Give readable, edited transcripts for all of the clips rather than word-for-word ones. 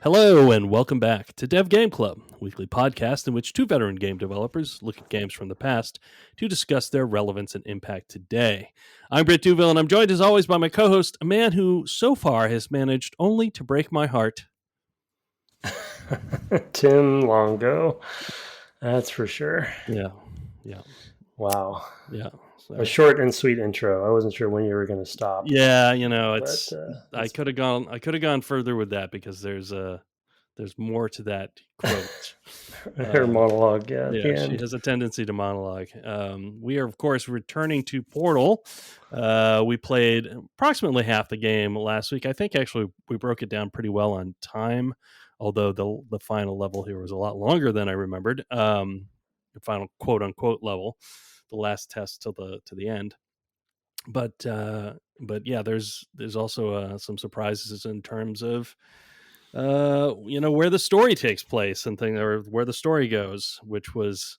Hello and welcome back to Dev Game Club, a weekly podcast in which two veteran game developers look at games from the past to discuss their relevance and impact today. I'm Britt Duville, and I'm joined as always by my co-host, a man who so far has managed only to break my heart. Tim Longo, that's for sure. Yeah. Wow. Yeah. So, a short and sweet intro. I wasn't sure when you were going to stop. Yeah, it's. I could have gone further with that because there's more to that quote. Her monologue, Yeah, she has a tendency to monologue. We are, of course, returning to Portal. We played approximately half the game last week. I think actually we broke it down pretty well on time, although the final level here was a lot longer than I remembered. The final quote unquote level, the last test to the end. But yeah, there's also some surprises in terms of where the story takes place and things, or where the story goes, which was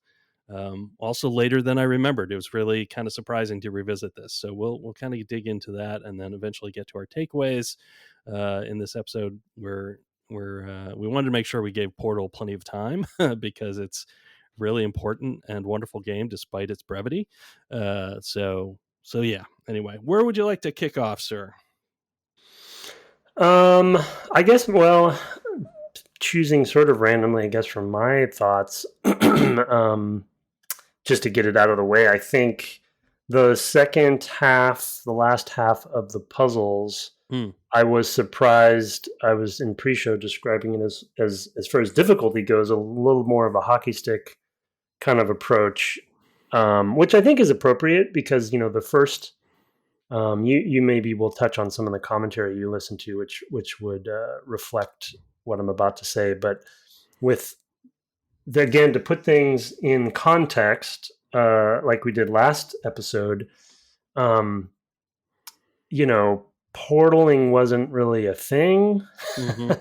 also later than I remembered. It was really kind of surprising to revisit this. So we'll kind of dig into that and then eventually get to our takeaways in this episode where we wanted to make sure we gave Portal plenty of time because it's really important and wonderful game despite its brevity. So yeah. Anyway, where would you like to kick off, sir? I guess, choosing sort of randomly, I guess, from my thoughts, just to get it out of the way, I think the second half, the last half of the puzzles, I was surprised. I was in pre-show describing it as far as difficulty goes, a little more of a hockey stick kind of approach, which I think is appropriate because, the first, you maybe will touch on some of the commentary you listen to, which would reflect what I'm about to say. But again, to put things in context, like we did last episode, portaling wasn't really a thing. Mm-hmm.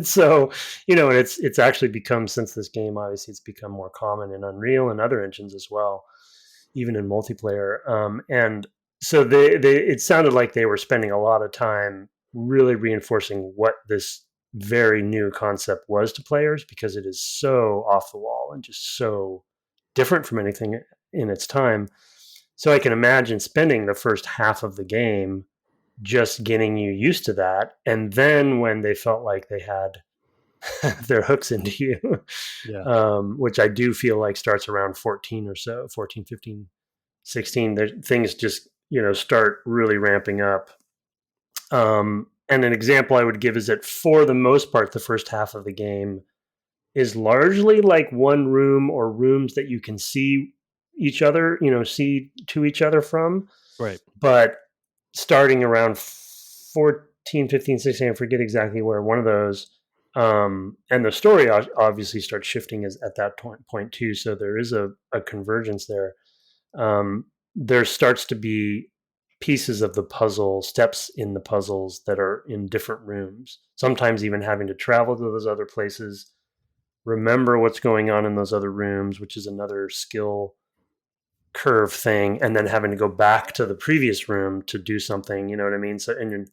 So, it's actually become, since this game, obviously it's become more common in Unreal and other engines as well, even in multiplayer. And so it sounded like they were spending a lot of time really reinforcing what this very new concept was to players, because it is so off the wall and just so different from anything in its time. So I can imagine spending the first half of the game just getting you used to that. And then when they felt like they had their hooks into you, which I do feel like starts around 14 or so, 14, 15, 16, things just, start really ramping up. And an example I would give is that for the most part, the first half of the game is largely like one room or rooms that you can see each other, see to each other from. Right. But starting around 14, 15, 16, I forget exactly where, one of those, and the story obviously starts shifting at that point too. So there is a convergence there. There starts to be pieces of the puzzle, steps in the puzzles that are in different rooms, sometimes even having to travel to those other places, remember what's going on in those other rooms, which is another skill curve thing, and then having to go back to the previous room to do something, you know what I mean? So, and you're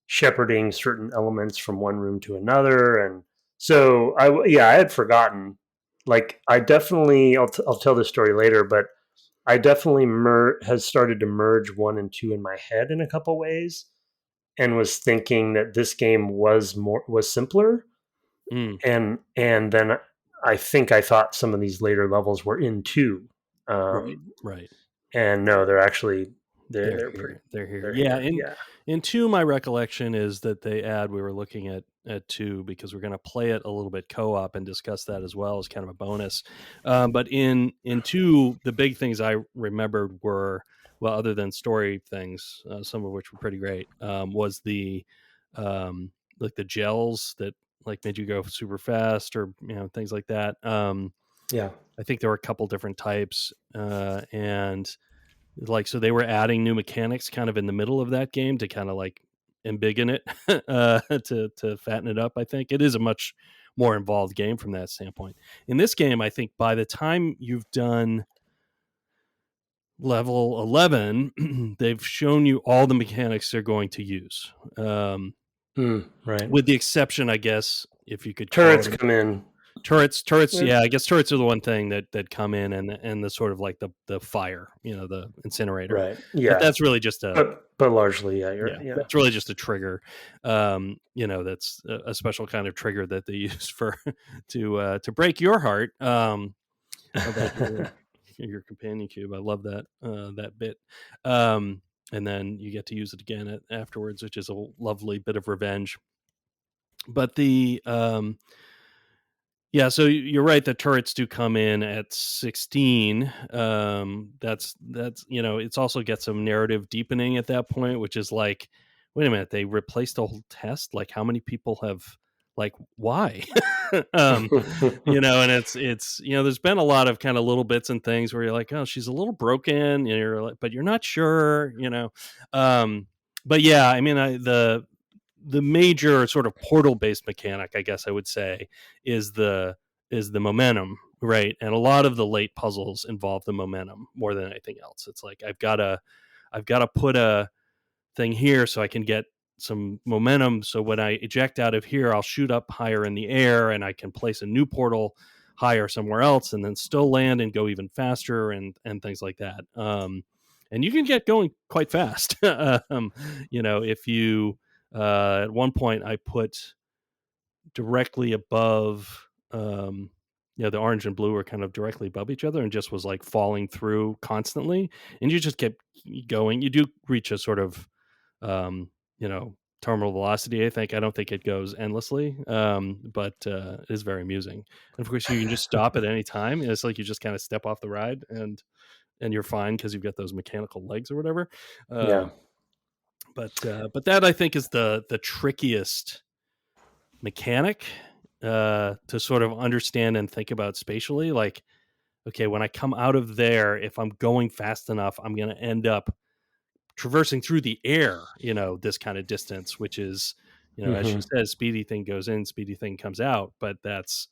shepherding certain elements from one room to another. And so I had forgotten, like, I definitely, I'll tell this story later, but I definitely has started to merge 1 and 2 in my head in a couple ways, and was thinking that this game was simpler. And then I think I thought some of these later levels were in 2. Right. And no, they're actually they're here. Yeah. In 2, my recollection is that they we were looking at 2 because we're going to play it a little bit co-op and discuss that as well as kind of a bonus. But in 2, the big things I remembered were, well, other than story things, some of which were pretty great, was the like the gels that like made you go super fast, or things like that. I think there were a couple different types, and like, so they were adding new mechanics kind of in the middle of that game to kind of like embiggen it, to fatten it up. I think it is a much more involved game from that standpoint. In this game, I think by the time you've done level 11, they've shown you all the mechanics they're going to use. Right. With the exception, I guess, if you could call Turrets it. come in. Turrets. Yeah, I guess turrets are the one thing that come in and the sort of like the fire, the incinerator. Right. But Yeah. that's really just But largely, yeah, yeah, yeah. that's really just a trigger. That's a special kind of trigger that they use for to break your heart about your companion cube. I love that bit. And then you get to use it again afterwards, which is a lovely bit of revenge. But yeah, so you're right. The turrets do come in at 16. That's it's also get some narrative deepening at that point, which is like, wait a minute, they replaced the whole test. Like, how many people have like why? um, and it's there's been a lot of kind of little bits and things where you're like, oh, she's a little broken, and you're like, but you're not sure, But yeah, I mean, the major sort of portal based mechanic, I guess I would say, is the momentum, right? And a lot of the late puzzles involve the momentum more than anything else. It's like I've got to put a thing here so I can get some momentum, so when I eject out of here I'll shoot up higher in the air and I can place a new portal higher somewhere else and then still land and go even faster and things like that. And you can get going quite fast. If you at one point I put directly above the orange and blue were kind of directly above each other and just was like falling through constantly, and you just kept going. You do reach a sort of terminal velocity. I don't think it goes endlessly, but it is very amusing. And of course you can just stop at any time. It's like you just kind of step off the ride and you're fine because you've got those mechanical legs or whatever. Yeah. But that I think is the trickiest mechanic to sort of understand and think about spatially. Like, okay, when I come out of there, if I'm going fast enough, I'm going to end up traversing through the air, this kind of distance, which is, as she says, speedy thing goes in, speedy thing comes out. But that's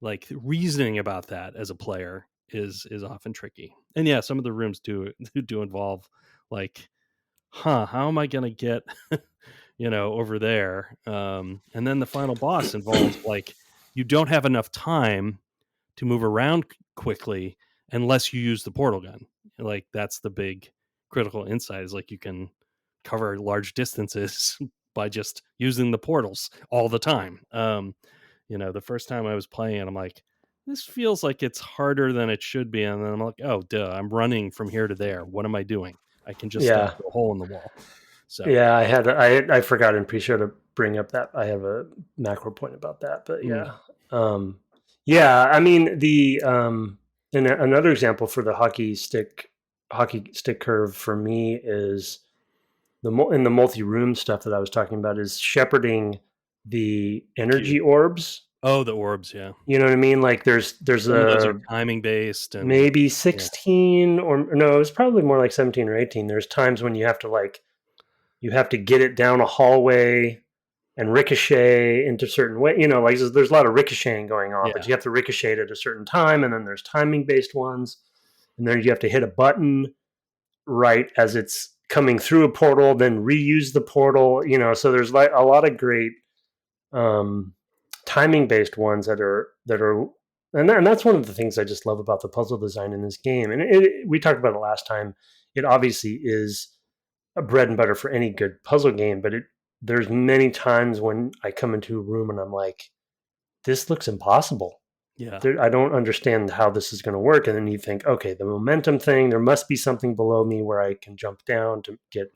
like reasoning about that as a player is often tricky. And yeah, some of the rooms do involve like, how am I going to get over there? And then the final boss involves like, you don't have enough time to move around quickly unless you use the portal gun. Like, that's the big critical insight, is like you can cover large distances by just using the portals all the time. The first time I was playing it, I'm like, this feels like it's harder than it should be. And then I'm like, oh, duh, I'm running from here to there. What am I doing? I can just step Yeah. through a hole in the wall. So Yeah, I forgot and pretty sure to bring up that I have a macro point about that, but yeah. Yeah, I mean and another example for the hockey stick curve for me is in the multi-room stuff that I was talking about is shepherding the energy orbs. Oh, the orbs, yeah. You know what I mean? Like there's Some of those are timing based, and maybe 16 or no, it's probably more like 17 or 18. There's times when you have to get it down a hallway and ricochet into certain way. Like there's a lot of ricocheting going on, but you have to ricochet at a certain time, and then there's timing based ones, and then you have to hit a button right as it's coming through a portal, then reuse the portal. So there's like a lot of great timing based ones that are and that's one of the things I just love about the puzzle design in this game. And we talked about it last time. It obviously is a bread and butter for any good puzzle game, but there's many times when I come into a room and I'm like, this looks impossible. Yeah. I don't understand how this is going to work. And then you think, okay, the momentum thing, there must be something below me where I can jump down to get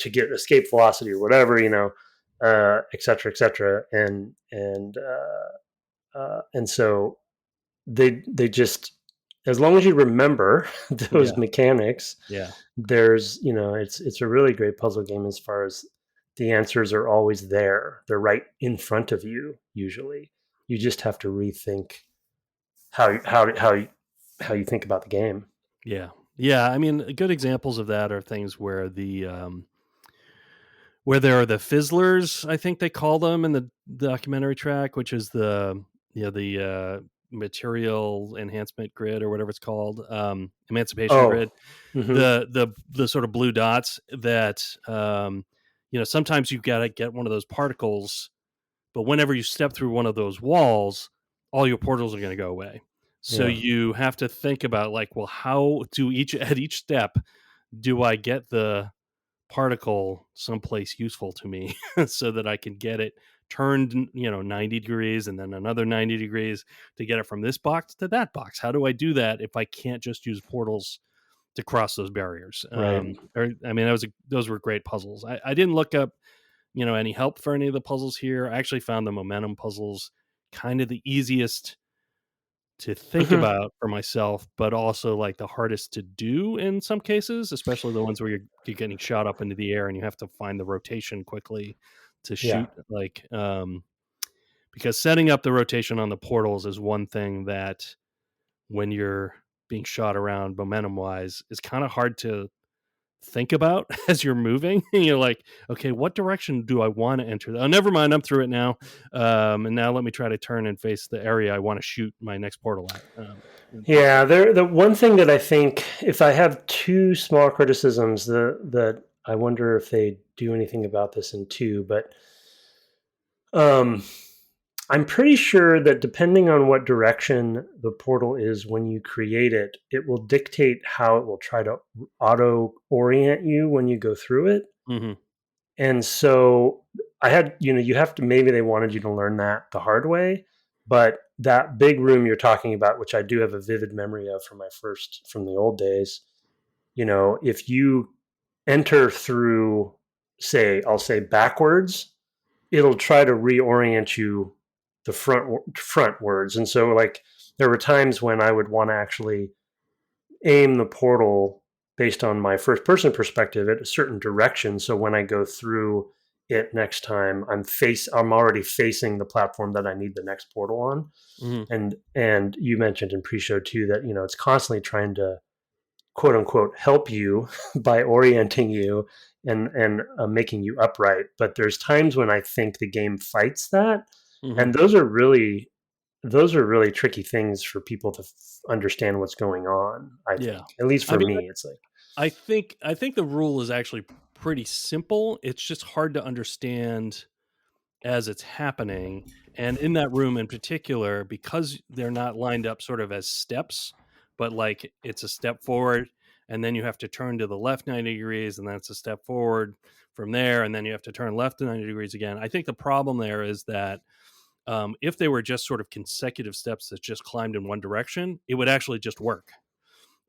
escape velocity or whatever, et cetera, et cetera. And so they just, as long as you remember those mechanics, there's, it's a really great puzzle game as far as the answers are always there. They're right in front of you. Usually you just have to rethink how you think about the game. Yeah. I mean, good examples of that are things where where there are the fizzlers, I think they call them in the documentary track, which is the material enhancement grid or whatever it's called, emancipation grid. The sort of blue dots that sometimes you've got to get one of those particles But whenever you step through one of those walls, all your portals are going to go away. So Yeah. you have to think about like, well, how do at each step do I get the particle someplace useful to me so that I can get it turned, 90 degrees and then another 90 degrees to get it from this box to that box. How do I do that if I can't just use portals to cross those barriers? Right. Those were great puzzles. I didn't look up, any help for any of the puzzles here. I actually found the momentum puzzles kind of the easiest to think Mhm. about for myself, but also like the hardest to do in some cases, especially the ones where you're getting shot up into the air and you have to find the rotation quickly to Yeah. shoot. Because setting up the rotation on the portals is one thing that when you're being shot around momentum wise is kind of hard to think about as you're moving. And you're like, okay, what direction do I want to enter? Oh, never mind, I'm through it now. And now let me try to turn and face the area I want to shoot my next portal at. Yeah, the one thing that I think, if I have two small criticisms, that I wonder if they do anything about this in two, but um, I'm pretty sure that depending on what direction the portal is when you create it, it will dictate how it will try to auto orient you when you go through it. Mm-hmm. And so I had, you have to, maybe they wanted you to learn that the hard way, but that big room you're talking about, which I do have a vivid memory of from the old days, if you enter through, I'll say backwards, it'll try to reorient you the frontwards. And so like there were times when I would want to actually aim the portal based on my first person perspective at a certain direction. So when I go through it next time, I'm already facing the platform that I need the next portal on. Mm-hmm. And you mentioned in pre-show too that it's constantly trying to quote unquote help you by orienting you and making you upright. But there's times when I think the game fights that, Mm-hmm. and those are really tricky things for people to understand what's going on. I Yeah. think, at least I for mean, me, it's like, I think the rule is actually pretty simple. It's just hard to understand as it's happening. And in that room in particular, because they're not lined up sort of as steps, but like it's a step forward and then you have to turn to the left 90 degrees and that's a step forward from there. And then you have to turn left to 90 degrees again. I think the problem there is that if they were just sort of consecutive steps that just climbed in one direction, it would actually just work.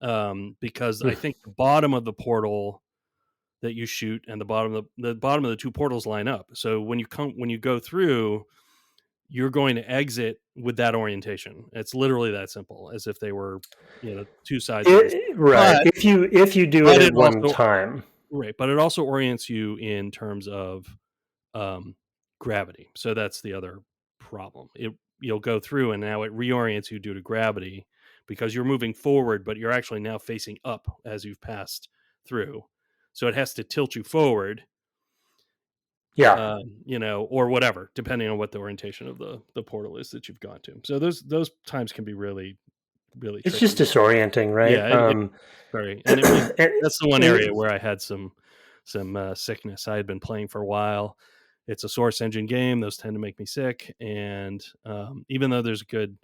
Because I think the bottom of the portal that you shoot and the bottom of the two portals line up. So when you go through, you're going to exit with that orientation. It's literally that simple, as if they were, two sides of this. right. But If you do it but at it one also time, right, but it also orients you in terms of um, gravity. So that's the other problem. You'll go through and now it reorients you due to gravity because you're moving forward, but you're actually now facing up as you've passed through. So it has to tilt you forward, yeah, or whatever, depending on what the orientation of the portal is that you've gone to. So those times can be really, really it's just tricky. disorienting, right? Yeah, it very, and it was And, that's the one and area where I had some sickness. I had been playing for a while. It's a source engine game; those tend to make me sick. And even though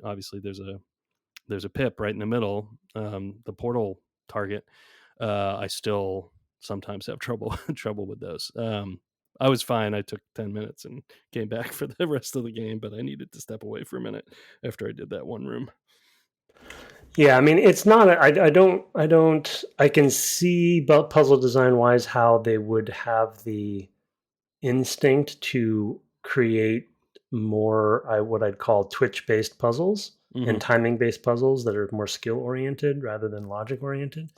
obviously there's a pip right in the middle, the portal target, I still sometimes have trouble with those. I was fine. I took 10 minutes and came back for the rest of the game, but I needed to step away for a minute after I did that one room. yeah, I mean, it's not. I can see, but puzzle design wise, how they would have the instinct to create more, what I'd call twitch based puzzles and Mm-hmm. timing based puzzles that are more skill oriented rather than logic oriented.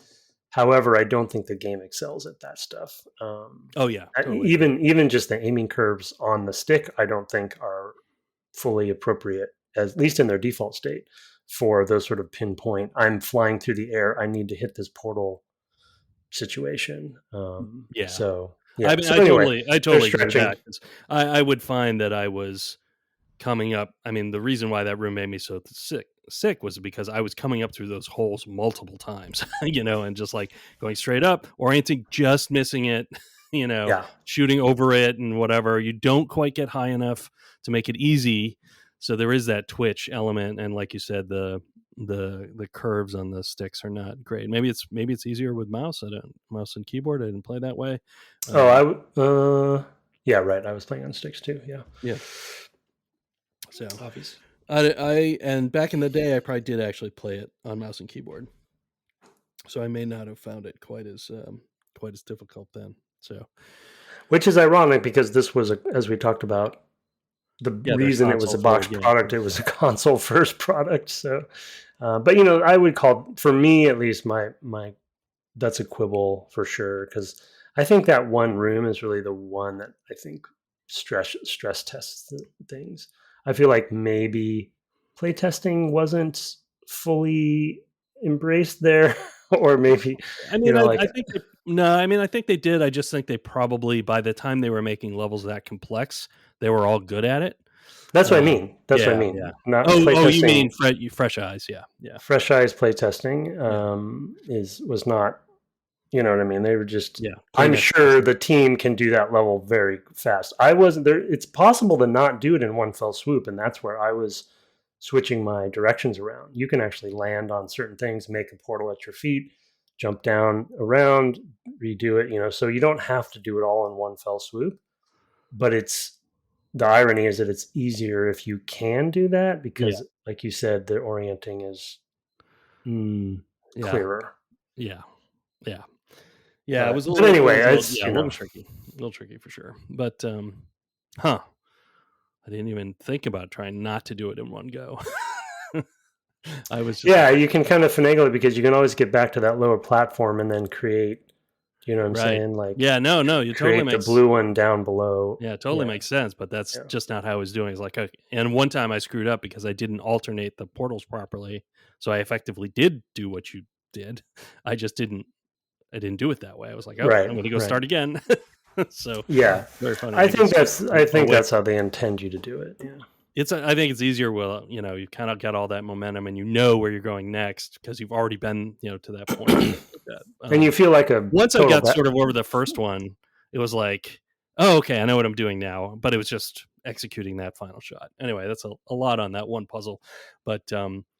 However, I don't think the game excels at that stuff. Oh yeah, totally agree. Even just the aiming curves on the stick, I don't think are fully appropriate, at least in their default state, for those sort of pinpoint. I'm flying through the air. I need to hit this portal situation. Yeah. So I yeah. mean, So anyway, I they're totally agree with stretching. that 'cause I would find that I was coming up. I mean, the reason why that room made me so sick was because I was coming up through those holes multiple times, and just like going straight up, orienting, just missing it, Yeah. shooting over it and whatever. You don't quite get high enough to make it easy. So there is that twitch element, and like you said, the curves on the sticks are not great. Maybe it's easier with mouse. Mouse and keyboard. I didn't play that way. Yeah, right. I was playing on sticks too. Yeah. Yeah. So obvious. And back in the day, I probably did actually play it on mouse and keyboard. So I may not have found it quite as difficult then. So, which is ironic because this was, as we talked about, the reason it was a box product, it was a console first product. So, but I would call, for me at least, my that's a quibble for sure, because I think that one room is really the one that I think stress tests things. I feel like maybe playtesting wasn't fully embraced there, or maybe I think they did. I just think they probably, by the time they were making levels that complex, they were all good at it. That's what I mean. That's what I mean. Yeah. Not you mean fresh eyes? Yeah. Fresh eyes playtesting was not. You know what I mean? They were just. Yeah. I'm sure the team can do that level very fast. I wasn't there. It's possible to not do it in one fell swoop, and that's where I was switching my directions around. You can actually land on certain things, make a portal at your feet, jump down around, redo it. So you don't have to do it all in one fell swoop. But the irony is that it's easier if you can do that, because, like you said, the orienting is clearer. Yeah. It was a little. But anyway, it's a little tricky for sure. But I didn't even think about trying not to do it in one go. I was just you can kind of finagle it, because you can always get back to that lower platform and then create. You know what I'm saying? Like, you totally make the blue one down below. Yeah, it totally makes sense, but that's just not how I was doing. It's like, and one time I screwed up because I didn't alternate the portals properly, so I effectively did do what you did. I just didn't do it that way. I was like, I'm going to go start again. So very funny. I think that's how they intend you to do it. Yeah. I think it's easier. Well, you kind of got all that momentum, and you know where you're going next because you've already been, to that point. And you feel like once I got sort of over the first one, it was like, oh, okay, I know what I'm doing now. But it was just executing that final shot. Anyway, that's a lot on that one puzzle, but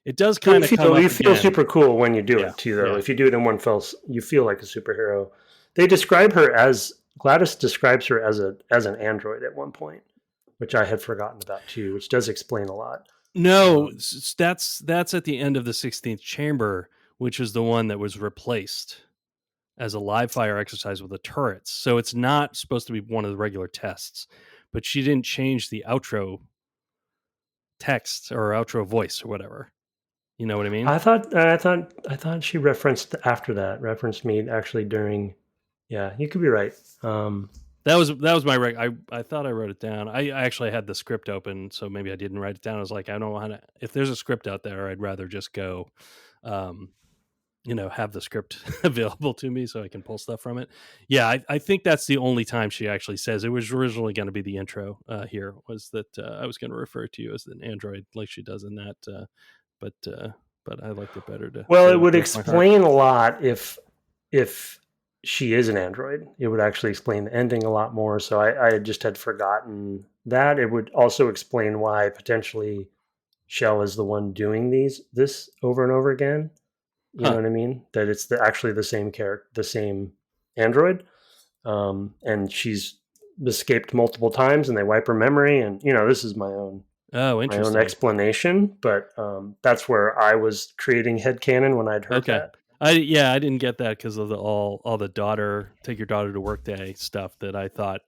it does kind of come up. You feel super cool when you do it too, though. If you do it in one fell, you feel like a superhero. They describe her as GLaDOS describes her as an android at one point, which I had forgotten about too, which does explain a lot. No, that's at the end of the 16th chamber, which is the one that was replaced as a live fire exercise with the turrets. So it's not supposed to be one of the regular tests, but she didn't change the outro text or outro voice or whatever. You know what I mean? I thought she referenced me actually during. Yeah, you could be right. That was my I thought I wrote it down. I actually had the script open, so maybe I didn't write it down. I was like, I don't know how to. If there's a script out there, I'd rather just go, have the script available to me so I can pull stuff from it. Yeah, I think that's the only time she actually says it. Was originally going to be the intro. Here was that I was going to refer to you as an android, like she does in that. But I liked it better to. Well, it would explain a lot if she is an android. It would actually explain the ending a lot more. So I just had forgotten that. It would also explain why potentially Chell is the one doing this over and over again. You know what I mean? That it's actually the same character, the same android, and she's escaped multiple times, and they wipe her memory. And this is my own explanation, but that's where I was creating headcanon when I'd heard that. I didn't get that because of all the take your daughter to work day stuff that I thought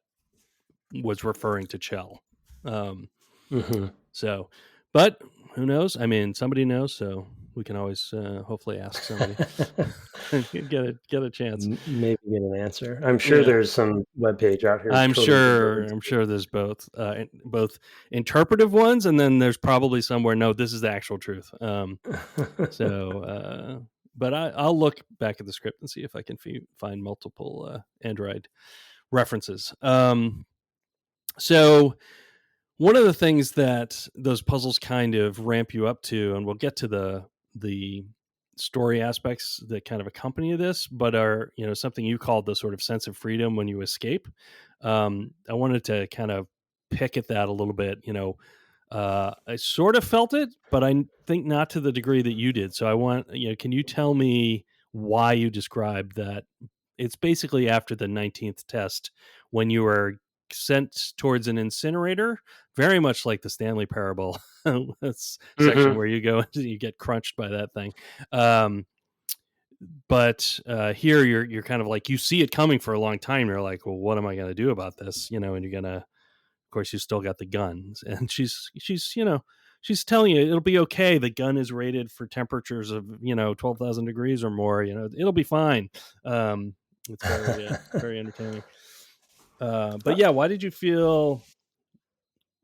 was referring to Chell. So, but who knows? I mean, somebody knows, so we can always hopefully ask somebody. get a chance. Maybe get an answer. I'm sure there's some webpage out here. I'm sure there's both interpretive ones, and then there's probably somewhere. No, this is the actual truth. But I'll look back at the script and see if I can find multiple Android references. So one of the things that those puzzles kind of ramp you up to, and we'll get to the story aspects that kind of accompany this, but are, something you called the sort of sense of freedom when you escape. I wanted to kind of pick at that a little bit. I sort of felt it, but I think not to the degree that you did. So I want, can you tell me why you described that? It's basically after the 19th test when you were sent towards an incinerator, very much like the Stanley Parable. That's section where you go and you get crunched by that thing. But here you're kind of like, you see it coming for a long time. You're like, well, what am I going to do about this? And you're going to, of course, you still got the guns, and she's she's telling you it'll be okay. The gun is rated for temperatures of 12,000 degrees or more. It'll be fine. It's very very entertaining. But yeah, why did you feel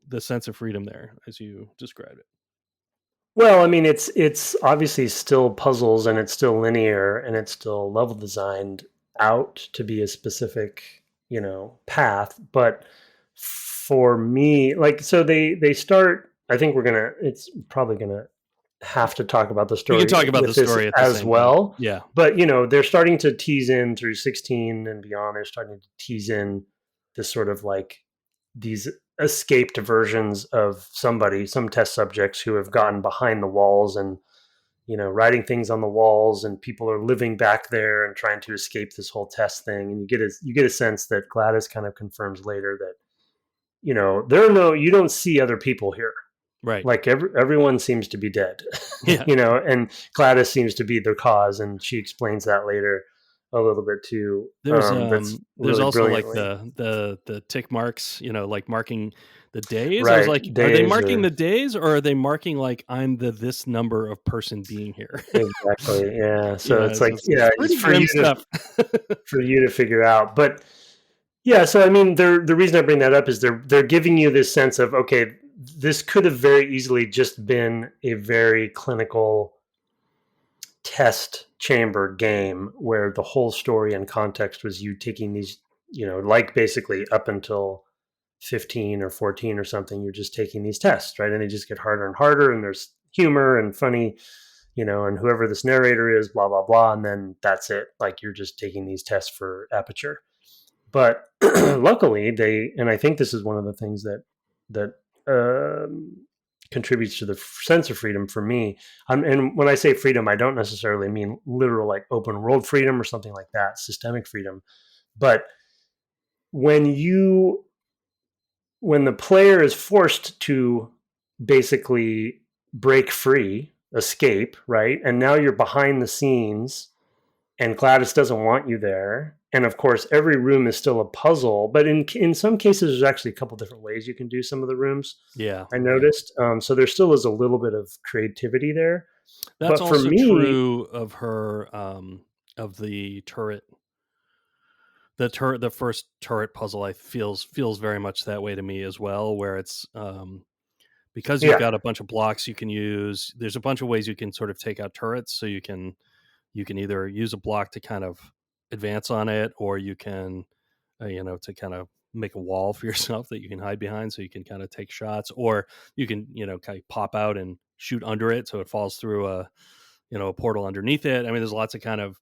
the sense of freedom there as you described it? Well, I mean, it's obviously still puzzles, and it's still linear, and it's still level designed out to be a specific, path. But for me, like, so they start. I think it's probably gonna have to talk about the story. We can talk about the story at the as same well. time. Yeah, but they're starting to tease in through 16 and beyond. They're starting to tease in this sort of like these escaped versions of some test subjects who have gotten behind the walls and writing things on the walls, and people are living back there and trying to escape this whole test thing. And you get a sense that GLaDOS kind of confirms later that you don't see other people here, right? Like everyone seems to be dead. Yeah. And GLaDOS seems to be their cause, and she explains that later a little bit too. There's really also like the tick marks, like marking the days. Right. I was like, are they marking the days, or are they marking like I'm this number of person being here? Exactly. Yeah. So it's like, it's for you stuff for you to figure out. But yeah, so I mean, the reason I bring that up is they're giving you this sense of, okay, this could have very easily just been a very clinical test chamber game where the whole story and context was you taking these, like basically up until 15 or 14 or something, you're just taking these tests, right? And they just get harder and harder, and there's humor and funny, and whoever this narrator is, blah, blah, blah. And then that's it. Like, you're just taking these tests for aperture. But luckily and I think this is one of the things that contributes to the sense of freedom for me. And when I say freedom, I don't necessarily mean literal like open world freedom or something like that, systemic freedom. But when the player is forced to basically break free, escape, right? And now you're behind the scenes, and GLaDOS doesn't want you there. And of course, every room is still a puzzle, but in some cases, there's actually a couple different ways you can do some of the rooms. Yeah, I noticed. So there still is a little bit of creativity there. That's but also true of her, of the turret. The first turret puzzle, feels very much that way to me as well, where it's because you've got a bunch of blocks you can use. There's a bunch of ways you can sort of take out turrets, so you can either use a block to kind of advance on it, or you can to kind of make a wall for yourself that you can hide behind, so you can kind of take shots, or you can kind of pop out and shoot under it so it falls through a portal underneath it. I mean, there's lots of kind of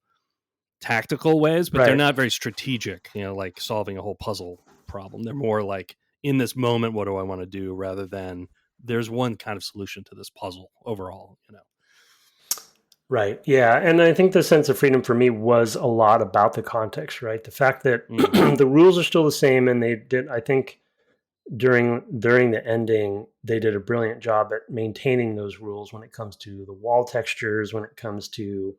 tactical ways, but they're not very strategic, like solving a whole puzzle problem. They're more like, in this moment, what do I want to do, rather than there's one kind of solution to this puzzle overall. Right. Yeah. And I think the sense of freedom for me was a lot about the context, right? The fact that the rules are still the same, and they did, I think during the ending, they did a brilliant job at maintaining those rules when it comes to the wall textures, when it comes to,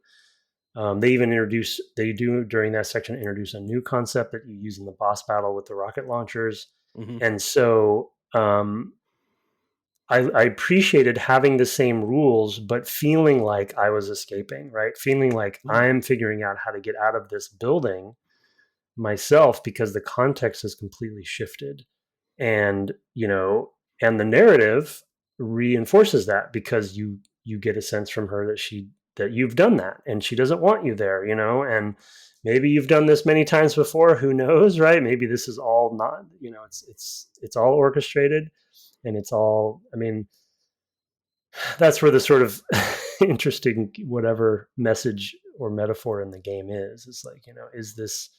they do during that section introduce a new concept that you use in the boss battle with the rocket launchers. Mm-hmm. And so, I appreciated having the same rules, but feeling like I was escaping, right? Feeling like I'm figuring out how to get out of this building myself, because the context has completely shifted. And, and the narrative reinforces that, because you get a sense from her that you've done that, and she doesn't want you there, and maybe you've done this many times before, who knows, right? Maybe this is all not, it's all orchestrated. And it's all, I mean, that's where the sort of interesting whatever message or metaphor in the game is. It's like, is this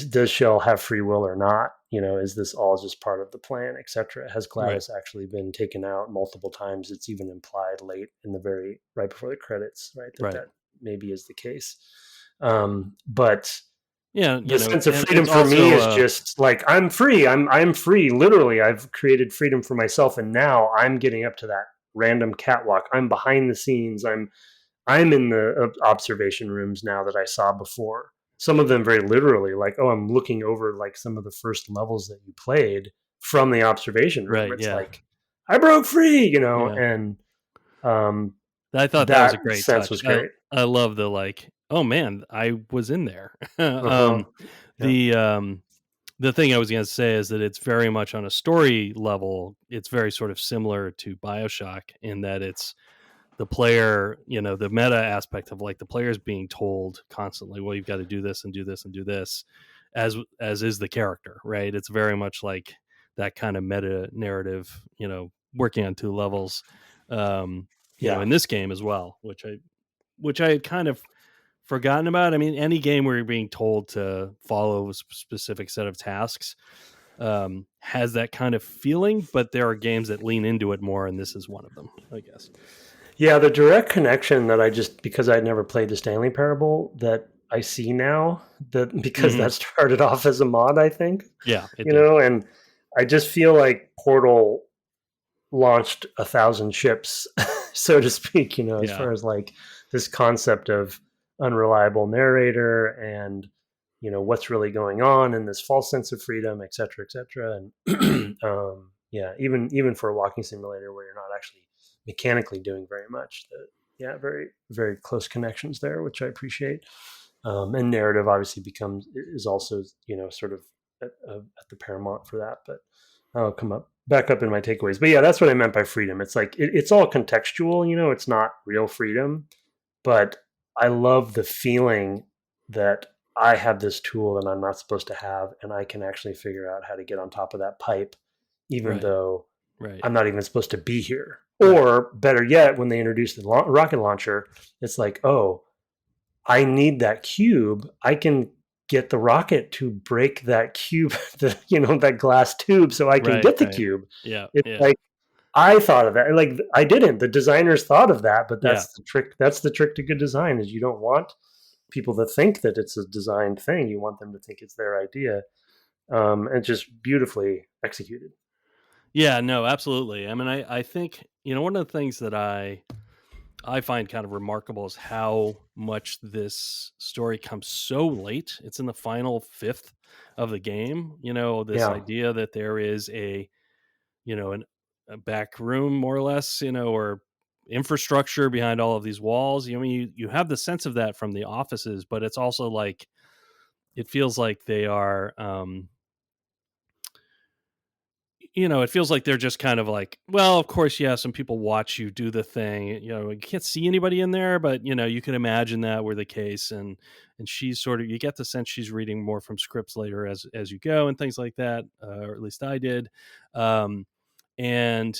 does Chell have free will or not? Is this all just part of the plan, etc.? Has Right. GLaDOS actually been taken out multiple times? It's even implied late in the right before the credits, right? Right. That maybe is the case. But Yeah, the sense of and freedom it's for me also is just like I'm free. I'm free. Literally, I've created freedom for myself, and now I'm getting up to that random catwalk. I'm behind the scenes. I'm in the observation rooms now that I saw before. Some of them very literally, like, oh, I'm looking over like some of the first levels that you played from the observation room. right, It's yeah. like I broke free, Yeah. and um, I thought that was that a great sense touch. was great. I love the like, oh man, I was in there. Uh huh. Yeah. The the thing I was going to say is that it's very much on a story level. It's very sort of similar to BioShock in that it's the player, the meta aspect of like the players being told constantly, well, you've got to do this and do this and do this, as is the character, right? It's very much like that kind of meta narrative, working on two levels, Yeah. in this game as well, which I had kind of forgotten about. I mean, any game where you're being told to follow a specific set of tasks has that kind of feeling, but there are games that lean into it more, and this is one of them, I guess. Yeah, the direct connection that I just because I'd never played the Stanley Parable that I see now that because Hmm. that started off as a mod, I think, Yeah, it did. and I just feel like Portal launched 1,000 ships, so to speak, as Yeah, far as like this concept of unreliable narrator and what's really going on and this false sense of freedom, et cetera, et cetera. And yeah, even for a walking simulator where you're not actually mechanically doing very much, yeah, very very close connections there, which I appreciate. And narrative obviously is also sort of at the paramount for that, but I'll come up back up in my takeaways. But yeah, that's what I meant by freedom. It's like it's all contextual, it's not real freedom, but I love the feeling that I have this tool that I'm not supposed to have, and I can actually figure out how to get on top of that pipe, even right, though right, I'm not even supposed to be here. right. Or better yet, when they introduce the rocket launcher, it's like, oh, I need that cube. I can get the rocket to break that cube, that glass tube, so I can Right, get the right. cube. Yeah, It's yeah, like I thought of that. Like I didn't. The designers thought of that, but yeah, that's the trick. That's the trick to good design is you don't want people to think that it's a designed thing. You want them to think it's their idea, and just beautifully executed. yeah. No, absolutely. I mean, I think one of the things that I find kind of remarkable is how much this story comes so late. It's in the final fifth of the game. This Yeah. idea that there is a back room, more or less, or infrastructure behind all of these walls. I mean, you have the sense of that from the offices, but it's also like it feels like they are. It feels like they're just kind of like, well, of course, yeah, some people watch you do the thing. You can't see anybody in there, but you can imagine that were the case. And she's sort of, you get the sense she's reading more from scripts later as you go and things like that, or at least I did. And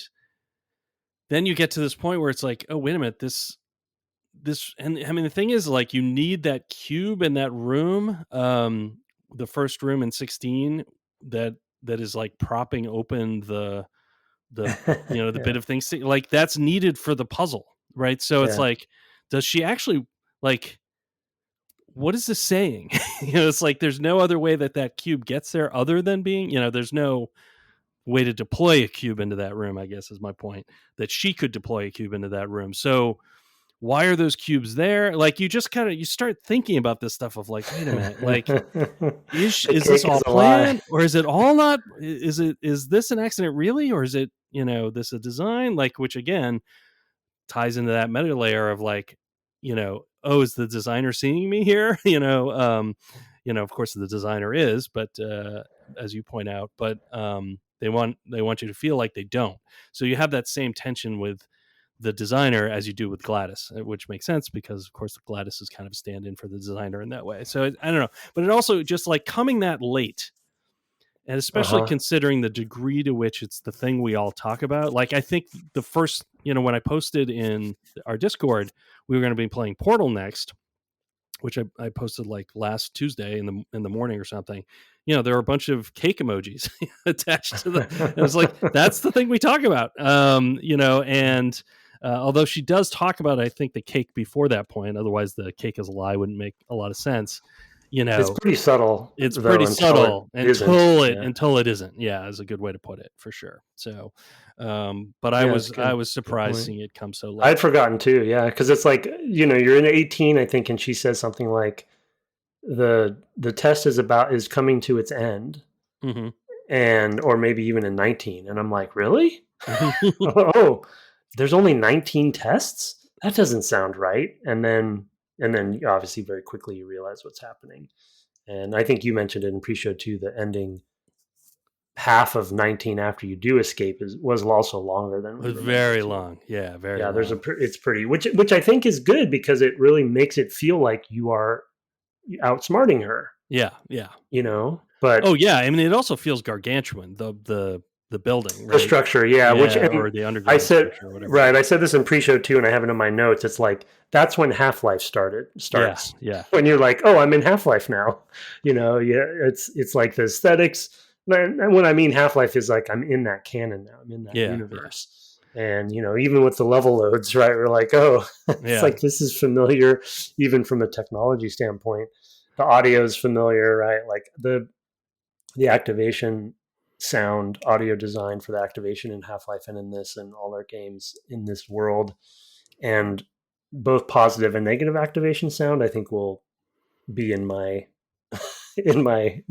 then you get to this point where it's like, oh, wait a minute, and I mean the thing is, like, you need that cube in that room, the first room in 16 that is like propping open the the bit Yeah. of things like that's needed for the puzzle, right? So it's Yeah. like, does she actually, like, what is this saying? It's like there's no other way that cube gets there other than being, there's no way to deploy a cube into that room, I guess is my point, that she could deploy a cube into that room. So why are those cubes there? Like, you just kind of, you start thinking about this stuff of like, wait a minute, like, is The this cake all is a lie. planned, or is it all not? Is this an accident really, or is it this a design? Like, which again ties into that meta layer of like, oh, is the designer seeing me here? Of course the designer is, but as you point out, but they want you to feel like they don't. So you have that same tension with the designer as you do with GLaDOS, which makes sense because of course GLaDOS is kind of stand in for the designer in that way. So I don't know, but it also just like coming that late And especially considering the degree to which it's the thing we all talk about. Like, I think the first, when I posted in our Discord, we were going to be playing Portal next, which I posted like last Tuesday in the morning or something. There are a bunch of cake emojis attached to the. It was like, that's the thing we talk about. And although she does talk about, I think, the cake before that point. Otherwise, the cake is a lie wouldn't make a lot of sense. It's pretty subtle. It's though, pretty subtle until it isn't. Yeah, is a good way to put it, for sure. So, but I was surprised seeing it come so late. I'd forgotten too. Yeah, because it's like, you're in 18, I think, and she says something like, the test is coming to its end, and or maybe even in 19, and I'm like, really? Oh, there's only 19 tests? That doesn't sound right. And then obviously very quickly you realize what's happening. And I think you mentioned it in pre-show too, the ending half of 19 after you do escape was also longer than it was very long. Yeah, very long. There's it's pretty, which I think is good, because it really makes it feel like you are outsmarting her. Yeah. But oh yeah, I mean, it also feels gargantuan, the building, right? The structure, or the underground. I said, structure, whatever. Right, I said this in pre-show too, and I have it in my notes. It's like, that's when Half-Life starts. Yeah. When you're like, oh, I'm in Half-Life now. It's like the aesthetics. And when I mean Half-Life is like, I'm in that canon now. I'm in that universe. Yeah. And even with the level loads, right? We're like, oh, it's like, this is familiar, even from a technology standpoint. The audio is familiar, right? Like the activation sound, audio design for the activation in Half-Life and in this and all our games in this world, and both positive and negative activation sound, I think, will be in my my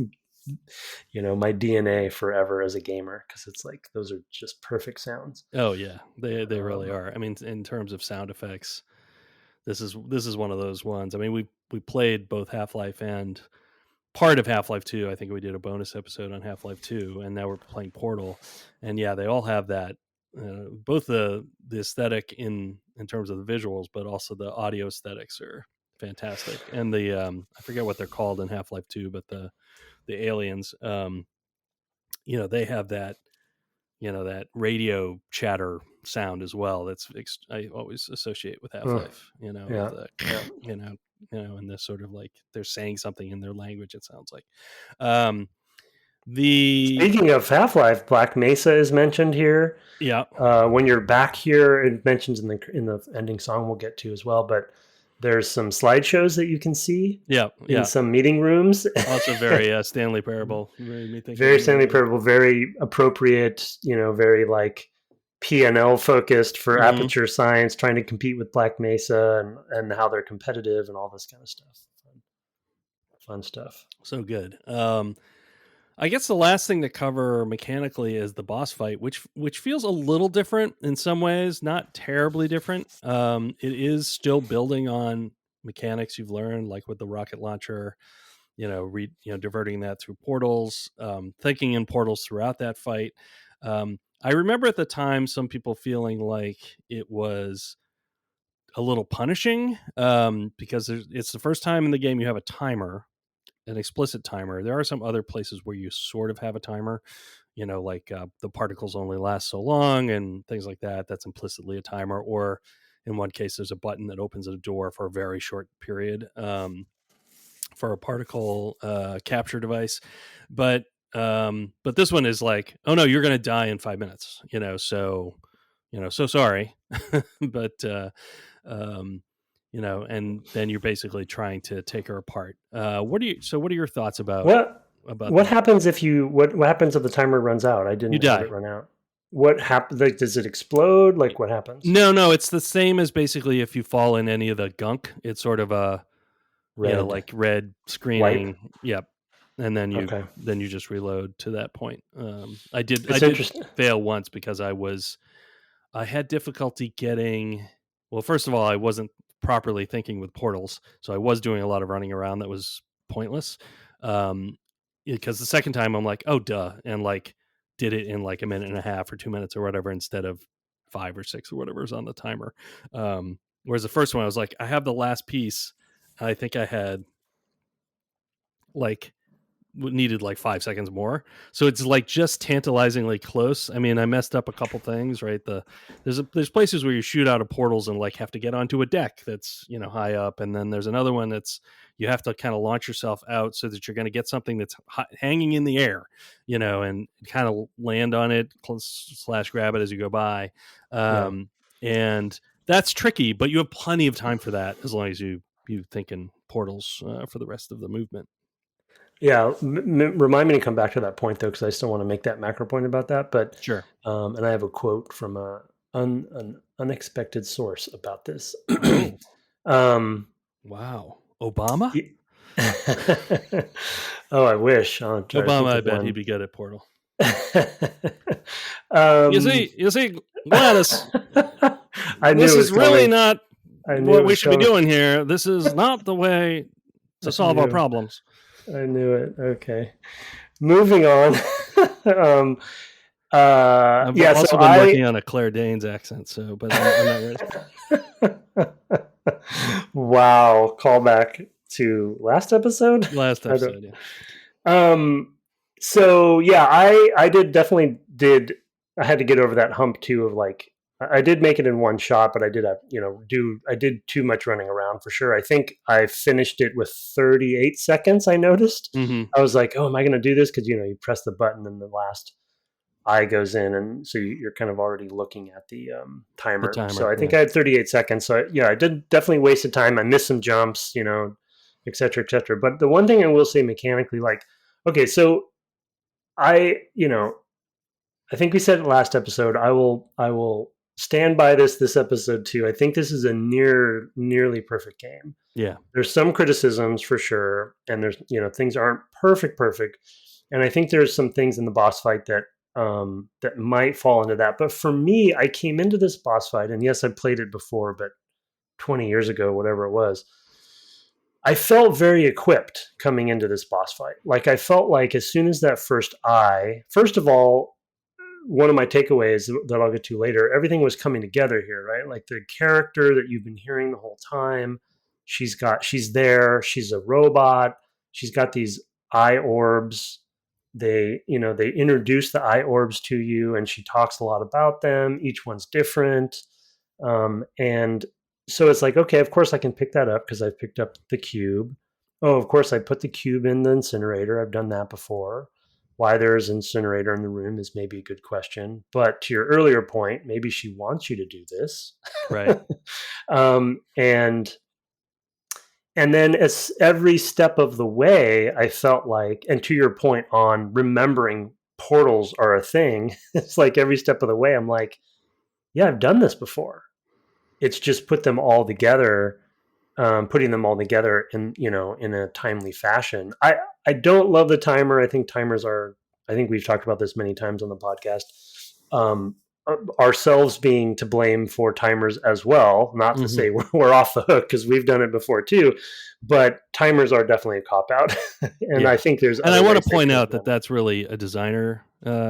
DNA forever as a gamer, because it's like, those are just perfect sounds. Oh yeah, they really are. I mean, in terms of sound effects, this is one of those ones. I mean, we played both Half-Life and part of Half-Life 2. I think we did a bonus episode on Half-Life 2, and now we're playing Portal. And yeah, they all have that, both the aesthetic in terms of the visuals, but also the audio aesthetics are fantastic. And the I forget what they're called in Half-Life 2, but the aliens, they have that, that radio chatter sound as well. That's I always associate with Half-Life. And this sort of like, they're saying something in their language, it sounds like. Speaking of Half-Life, Black Mesa is mentioned here. Yeah. When you're back here, it mentions in the ending song we'll get to as well, but there's some slideshows that you can see. In some meeting rooms. Also very Stanley Parable. Very Stanley Parable, very appropriate, very like P&L focused for Aperture Science, trying to compete with Black Mesa, and how they're competitive and all this kind of stuff. Fun stuff. So good. I guess the last thing to cover mechanically is the boss fight, which feels a little different in some ways, not terribly different. It is still building on mechanics you've learned, like with the rocket launcher, diverting that through portals, thinking in portals throughout that fight. I remember at the time some people feeling like it was a little punishing, because it's the first time in the game you have a timer, an explicit timer. There are some other places where you sort of have a timer, like the particles only last so long and things like that. That's implicitly a timer. Or in one case, there's a button that opens a door for a very short period, for a particle capture device. But this one is like, oh no, you're going to die in 5 minutes, so sorry. But, and then you're basically trying to take her apart. What are your thoughts about what happens if what happens if the timer runs out? I didn't have it run out. What happens? Like, does it explode? Like, what happens? No, it's the same as basically if you fall in any of the gunk. It's sort of a like red screening. Wipe. Yep. And then you just reload to that point. I did fail once because I had difficulty getting. Well, first of all, I wasn't properly thinking with portals, so I was doing a lot of running around that was pointless. Because the second time I'm like, oh duh, and like did it in like a minute and a half or 2 minutes or whatever instead of 5 or 6 or whatever is on the timer. Whereas the first one I was like, I have the last piece. I think I had like needed like 5 seconds more. So it's like just tantalizingly close. I mean, I messed up a couple things, right? There's places where you shoot out of portals and like have to get onto a deck that's, high up, and then there's another one that's you have to kind of launch yourself out so that you're going to get something that's hanging in the air, and kind of land on it / grab it as you go by. And that's tricky, but you have plenty of time for that as long as you think in portals for the rest of the movement. Yeah, remind me to come back to that point though, because I still want to make that macro point about that. But sure. And I have a quote from an unexpected source about this. Wow, Obama? Oh, I wish. Obama, I bet he'd be good at Portal. You see, GLaDOS. I knew this it was is really not what we should be doing here. This is not the way to solve our problems. I knew it. Okay. Moving on. I've also been working on a Claire Danes accent, but I'm not ready. Wow. Callback to last episode? Last episode, yeah. So yeah, I definitely did. I had to get over that hump too of like, I did make it in one shot, but I did have, I did too much running around for sure. I think I finished it with 38 seconds. I noticed. Mm-hmm. I was like, oh, am I going to do this? Because, you press the button and the last eye goes in. And so you're kind of already looking at the timer. So I think I had 38 seconds. So I did definitely wasted time. I missed some jumps, et cetera, et cetera. But the one thing I will say mechanically, like, okay, so I think we said it last episode, I will stand by this episode too. I think this is a nearly perfect game. Yeah. There's some criticisms for sure. And there's, things aren't perfect. And I think there's some things in the boss fight that might fall into that. But for me, I came into this boss fight, and yes, I played it before, but 20 years ago, whatever it was, I felt very equipped coming into this boss fight. Like I felt like as soon as that first of all, one of my takeaways that I'll get to later, everything was coming together here, right? Like the character that you've been hearing the whole time, she's there, she's a robot, she's got these eye orbs. They introduce the eye orbs to you, and she talks a lot about them. Each one's different. And so it's like, okay, of course I can pick that up because I've picked up the cube. Oh, of course I put the cube in the incinerator. I've done that before. Why there's an incinerator in the room is maybe a good question. But to your earlier point, maybe she wants you to do this. Right. And then as every step of the way, I felt like, and to your point on remembering portals are a thing, it's like every step of the way, I'm like, yeah, I've done this before. It's just putting them all together in, in a timely fashion. I don't love the timer. I think we've talked about this many times on the podcast. Ourselves being to blame for timers as well, not to say we're off the hook because we've done it before too, but timers are definitely a cop out. And I think there's, and I want to point out that that's really a designer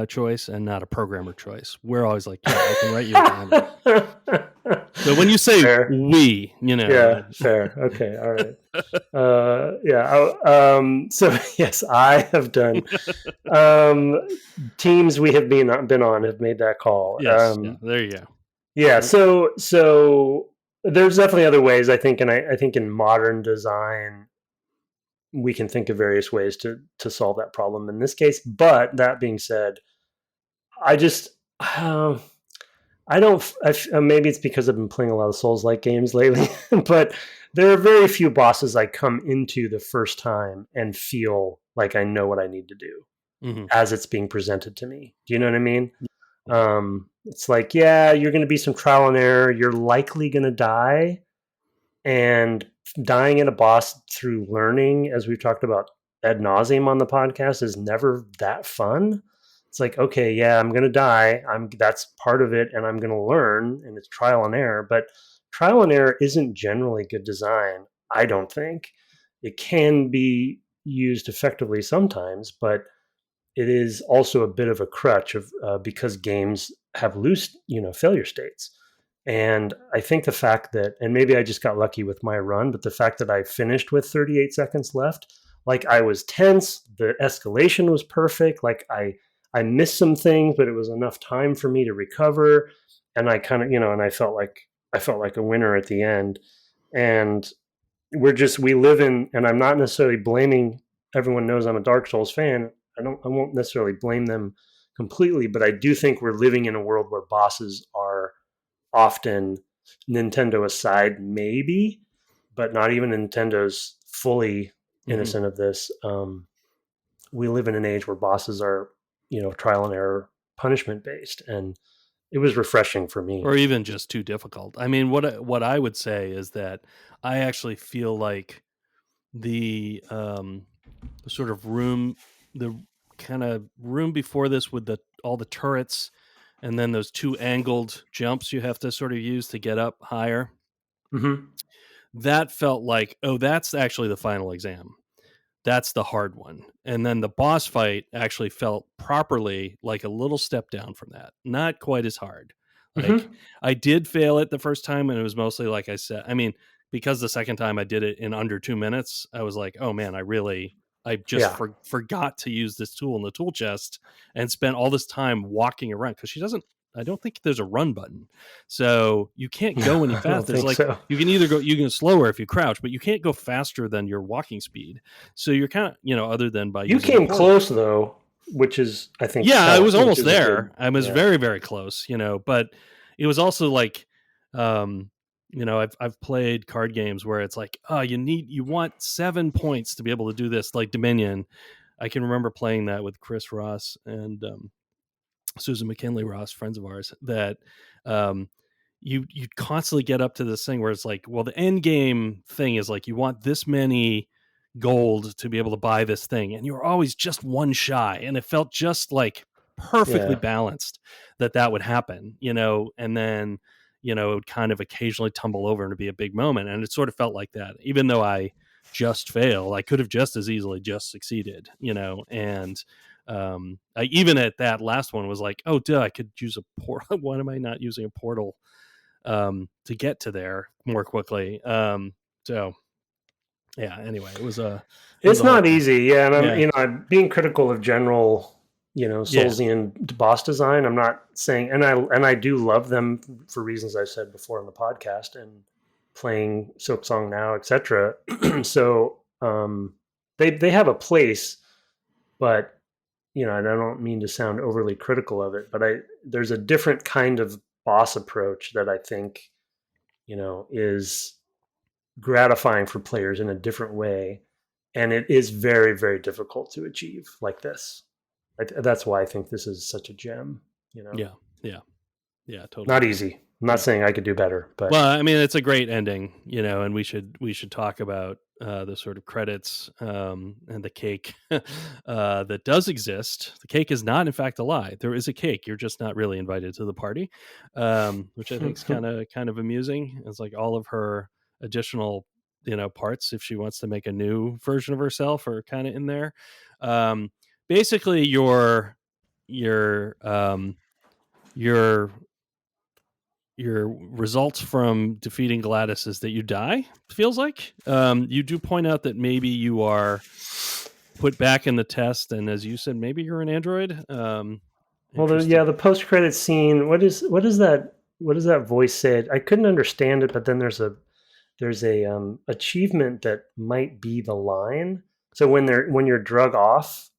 choice and not a programmer choice. We're always like, yeah, I can write you a timer. So when you say fair. We, yeah, fair. Okay. All right. So yes, I have done, teams we have been on have made that call. Yes. There you go. Yeah. So there's definitely other ways, I think. And I think in modern design, we can think of various ways to solve that problem in this case. But that being said, maybe it's because I've been playing a lot of Souls-like games lately, but there are very few bosses I come into the first time and feel like I know what I need to do as it's being presented to me. Do you know what I mean? It's like, yeah, you're going to be some trial and error. You're likely going to die, and dying at a boss through learning, as we've talked about ad nauseum on the podcast, is never that fun. It's like, okay, yeah, I'm going to die. That's part of it, and I'm going to learn, and it's trial and error. But trial and error isn't generally good design, I don't think. It can be used effectively sometimes, but it is also a bit of a crutch because games have loose, failure states. And I think the fact that, and maybe I just got lucky with my run, but the fact that I finished with 38 seconds left, like I was tense. The escalation was perfect. Like I missed some things, but it was enough time for me to recover. And I kind of, and I felt like a winner at the end. And we live in, and I'm not necessarily blaming. Everyone knows I'm a Dark Souls fan. I won't necessarily blame them completely, but I do think we're living in a world where bosses are often, Nintendo aside, maybe, but not even Nintendo's fully innocent of this. We live in an age where bosses are, trial and error, punishment based, and it was refreshing for me. Or even just too difficult. I mean, what I would say is that I actually feel like the sort of the kind of room before this with all the turrets, and then those two angled jumps you have to sort of use to get up higher. Mm-hmm. That felt like, oh, that's actually the final exam. That's the hard one. And then the boss fight actually felt properly like a little step down from that. Not quite as hard. Like, Mm-hmm. I did fail it the first time, and it was mostly like I said. I mean, because the second time I did it in under 2 minutes, I was like, oh man, I just Yeah. forgot to use this tool in the tool chest and spent all this time walking around, because I don't think there's a run button. So you can't go any I don't fast. There's think like, so. you can slower if you crouch, but you can't go faster than your walking speed. So you're kind of, other than by You using a came portal. close though, which is, I think, Yeah, I was telling, which almost is a there. good. I was Yeah. very, very close, but it was also like, um, I've played card games where it's like, oh, you want 7 points to be able to do this, like Dominion. I can remember playing that with Chris Ross and Susan McKinley Ross, friends of ours, that um, you constantly get up to this thing where it's like, well, the end game thing is like, you want this many gold to be able to buy this thing, and you're always just one shy, and it felt just like perfectly Yeah. balanced that would happen, and then it would kind of occasionally tumble over and be a big moment, and it sort of felt like that. Even though I just failed, I could have just as easily just succeeded, and I even at that last one was like, oh duh, I could use a portal. Why am I not using a portal to get to there more quickly? So yeah, anyway, it was It's a whole not thing. easy. Yeah, and Yeah, I'm being critical of general, yeah, Soulsian boss design. I'm not saying, and I do love them for reasons I've said before on the podcast and playing Silksong now, etc. So they have a place, but and I don't mean to sound overly critical of it, but there's a different kind of boss approach that I think is gratifying for players in a different way, and it is very, very difficult to achieve like this. That's why I think this is such a gem. yeah, yeah, yeah, Not totally. easy. I'm not Yeah. saying I could do better, but Well, I mean, it's a great ending, and we should talk about the sort of credits and the cake that does exist. The cake is not, in fact, a lie. There is a cake. You're just not really invited to the party, which I think is kind of amusing. It's like all of her additional, parts, if she wants to make a new version of herself, are kind of in there. Um, Basically, your your your results from defeating GLaDOS is that you die. Feels like you do point out that maybe you are put back in the test, and as you said, maybe you're an android. well, Interesting. the post credit scene. What is that? What does that voice say? I couldn't understand it, but then there's a achievement that might be the line. So when you're drug off,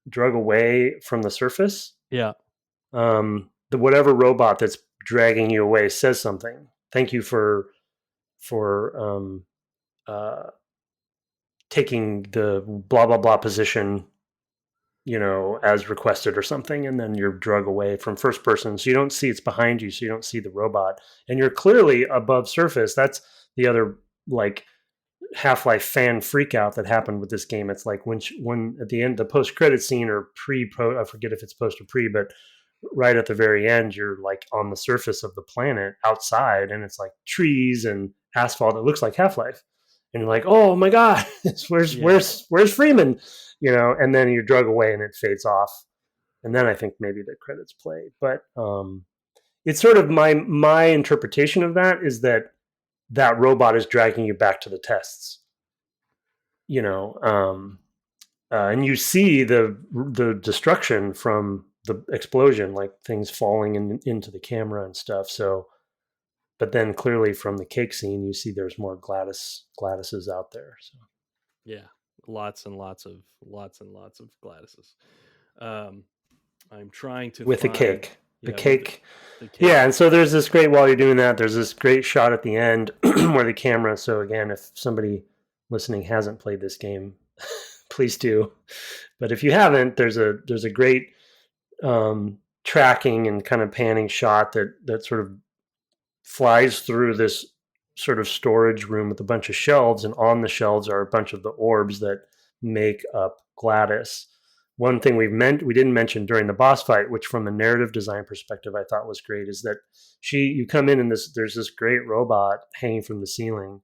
drug away from the surface, Yeah, the whatever robot that's dragging you away says something. Thank you for uh, taking the blah blah blah position, as requested or something, and then you're drug away from first person, so you don't see it's behind you, so you don't see the robot, and you're clearly above surface. That's the other like Half-Life fan freak out that happened with this game. It's like when at the end, the post credit scene or I forget if it's post or pre, but right at the very end, you're like on the surface of the planet outside, and it's like trees and asphalt. It looks like Half-Life, and you're like, oh my god, where's yeah. where's Freeman, and then you're drug away and it fades off, and then I think maybe the credits play, but it's sort of my interpretation of that is that robot is dragging you back to the tests. and you see the destruction from the explosion, like things falling into the camera and stuff. So, but then clearly from the cake scene, you see there's more GLaDOSes out there. So Yeah, lots and lots of GLaDOSes. I'm trying to with the find, cake, the yeah, with cake. the cake. Yeah, and so there's this great, while you're doing that, there's this great shot at the end where the camera. So again, if somebody listening hasn't played this game, please do. But if you haven't, there's a great tracking and kind of panning shot that sort of flies through this sort of storage room with a bunch of shelves, and on the shelves are a bunch of the orbs that make up GLaDOS. One thing we didn't mention during the boss fight, which from a narrative design perspective I thought was great, is that you come in and there's this great robot hanging from the ceiling,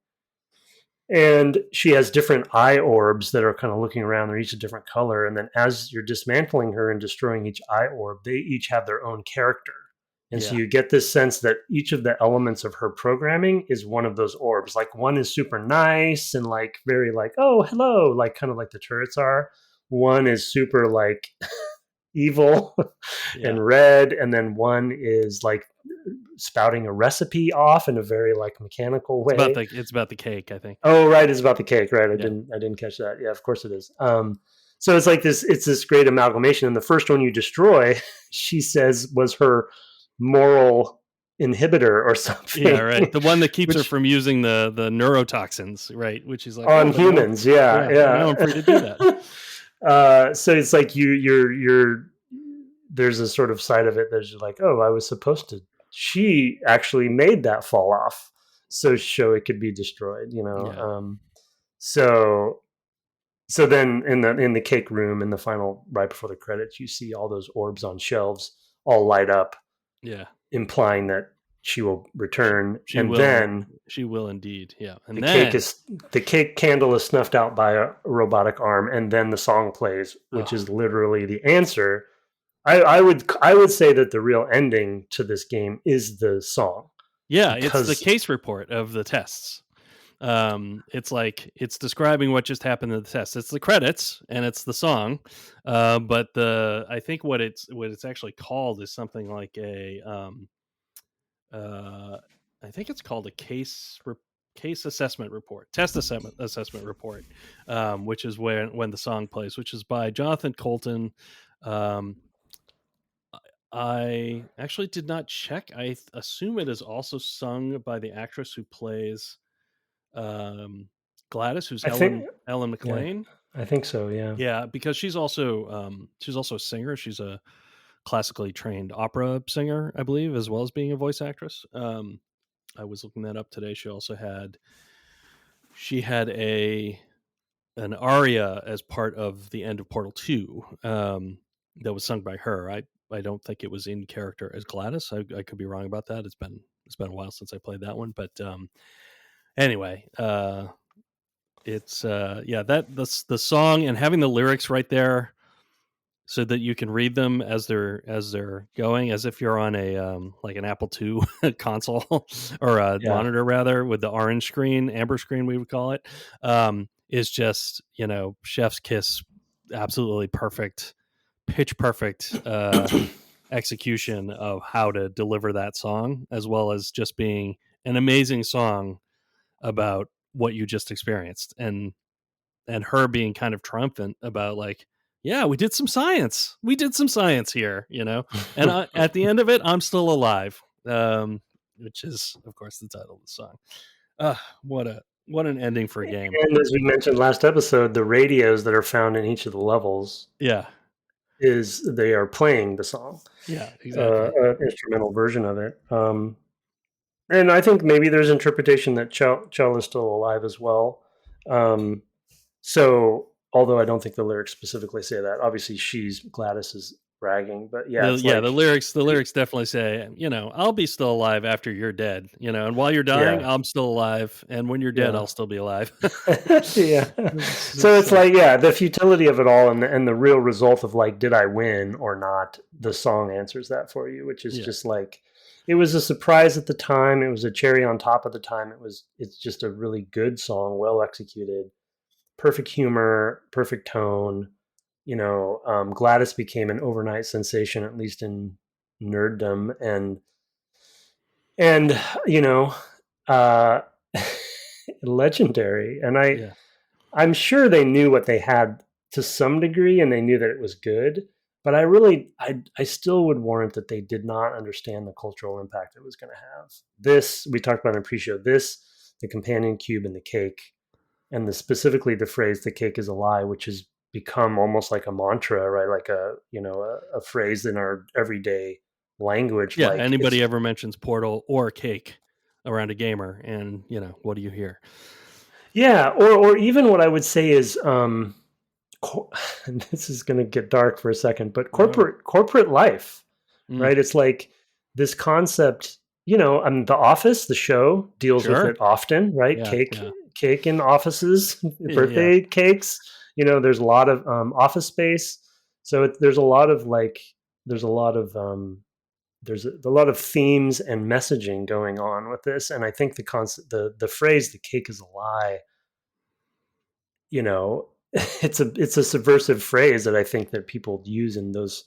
and she has different eye orbs that are kind of looking around. They're each a different color, and then as you're dismantling her and destroying each eye orb, they each have their own character. And so Yeah, you get this sense that each of the elements of her programming is one of those orbs. Like one is super nice and like very like, oh, hello, like kind of like the turrets are. One is super like evil yeah. and red. And then one is like spouting a recipe off in a very like mechanical way. It's about the cake, I think. Oh, right, it's about the cake, right? I Yeah, didn't catch that. Yeah, of course it is. So it's like this. It's this great amalgamation. And the first one you destroy, she says, was her moral inhibitor or something. yeah, right. The one that keeps her Which from using the neurotoxins, right? Which is like, oh, on but now, humans, yeah, yeah, but now I'm free to do that. yeah. So it's like you're there's a sort of side of it that's like, oh, I was supposed to. She actually made that fall off, so it could be destroyed. Yeah, So so then in the cake room in the final, right before the credits, you see all those orbs on shelves all light up, yeah. implying that she will She, return. she And will. then She will indeed. Yeah, the and cake then, is the cake candle is snuffed out by a robotic arm, and then the song plays, which oh, is literally the answer. I would say that the real ending to this game is the song, yeah, it's the because case report of the tests. It's like it's describing what just happened in the test. It's the credits and it's the song, but I think what it's actually called is something like uh, I think it's called a case assessment report, test assessment report, which is when the song plays, which is by Jonathan Colton. Um, I actually did not check. I assume it is also sung by the actress who plays um, GLaDOS, who's I think Ellen yeah, McLean. I think so. Yeah, Yeah, because she's also a singer. She's a classically trained opera singer, I believe, as well as being a voice actress. I was looking that up today. She had an aria as part of the end of Portal 2, that was sung by her. I don't think it was in character as GLaDOS. I could be wrong about that. It's been a while since I played that one, but anyway, it's yeah, the song and having the lyrics right there so that you can read them as they're going, as if you're on a like an Apple II console or a yeah. monitor rather, with the orange screen, amber screen we would call it, is just, chef's kiss, absolutely perfect, pitch perfect execution of how to deliver that song, as well as just being an amazing song about what you just experienced, and her being kind of triumphant about, like, yeah, we did some science here, and at the end of it, I'm still alive, which is of course the title of the song. What an ending for a game. And as we mentioned last episode, the radios that are found in each of the levels Yeah, is they are playing the song, yeah, exactly. an instrumental version of it. And I think maybe there's interpretation that Chell is still alive as well. Um, so, although I don't think the lyrics specifically say that, obviously GLaDOS is bragging, but yeah, The it's yeah, the like, lyrics the lyrics definitely say, I'll be still alive after you're dead, and while you're dying, yeah, I'm still alive, and when you're dead, yeah. I'll still be alive. Yeah. So It's it's like, like, yeah, the futility of it all, and the real result of like, did I win or not? The song answers that for you, which is yeah, just like, it was a surprise at the time. It was a cherry on top of the time. It's just a really good song, well executed, perfect humor, perfect tone. GLaDOS became an overnight sensation, at least in nerddom, and you know, uh, legendary. And Yeah. I'm sure they knew what they had to some degree, and they knew that it was good. But I still would warrant that they did not understand the cultural impact it was going to have. This we talked about in the pre-show. This, the companion cube and the cake, and specifically the phrase "the cake is a lie," which has become almost like a mantra, right? Like a phrase in our everyday language. Yeah. Like Anybody it's ever mentions Portal or cake around a gamer, and what do you hear? yeah, or even what I would say is this is going to get dark for a second, but No. corporate life, Mm, right? It's like this concept, The Office, the show deals with sure. it often, right? Yeah. Yeah. Cake in offices, Yeah. birthday cakes. There's a lot of office space, so there's a lot of there's a lot of there's a lot of themes and messaging going on with this, and I think the concept, the phrase "the cake is a lie," you know it's a subversive phrase that I think that people use in those,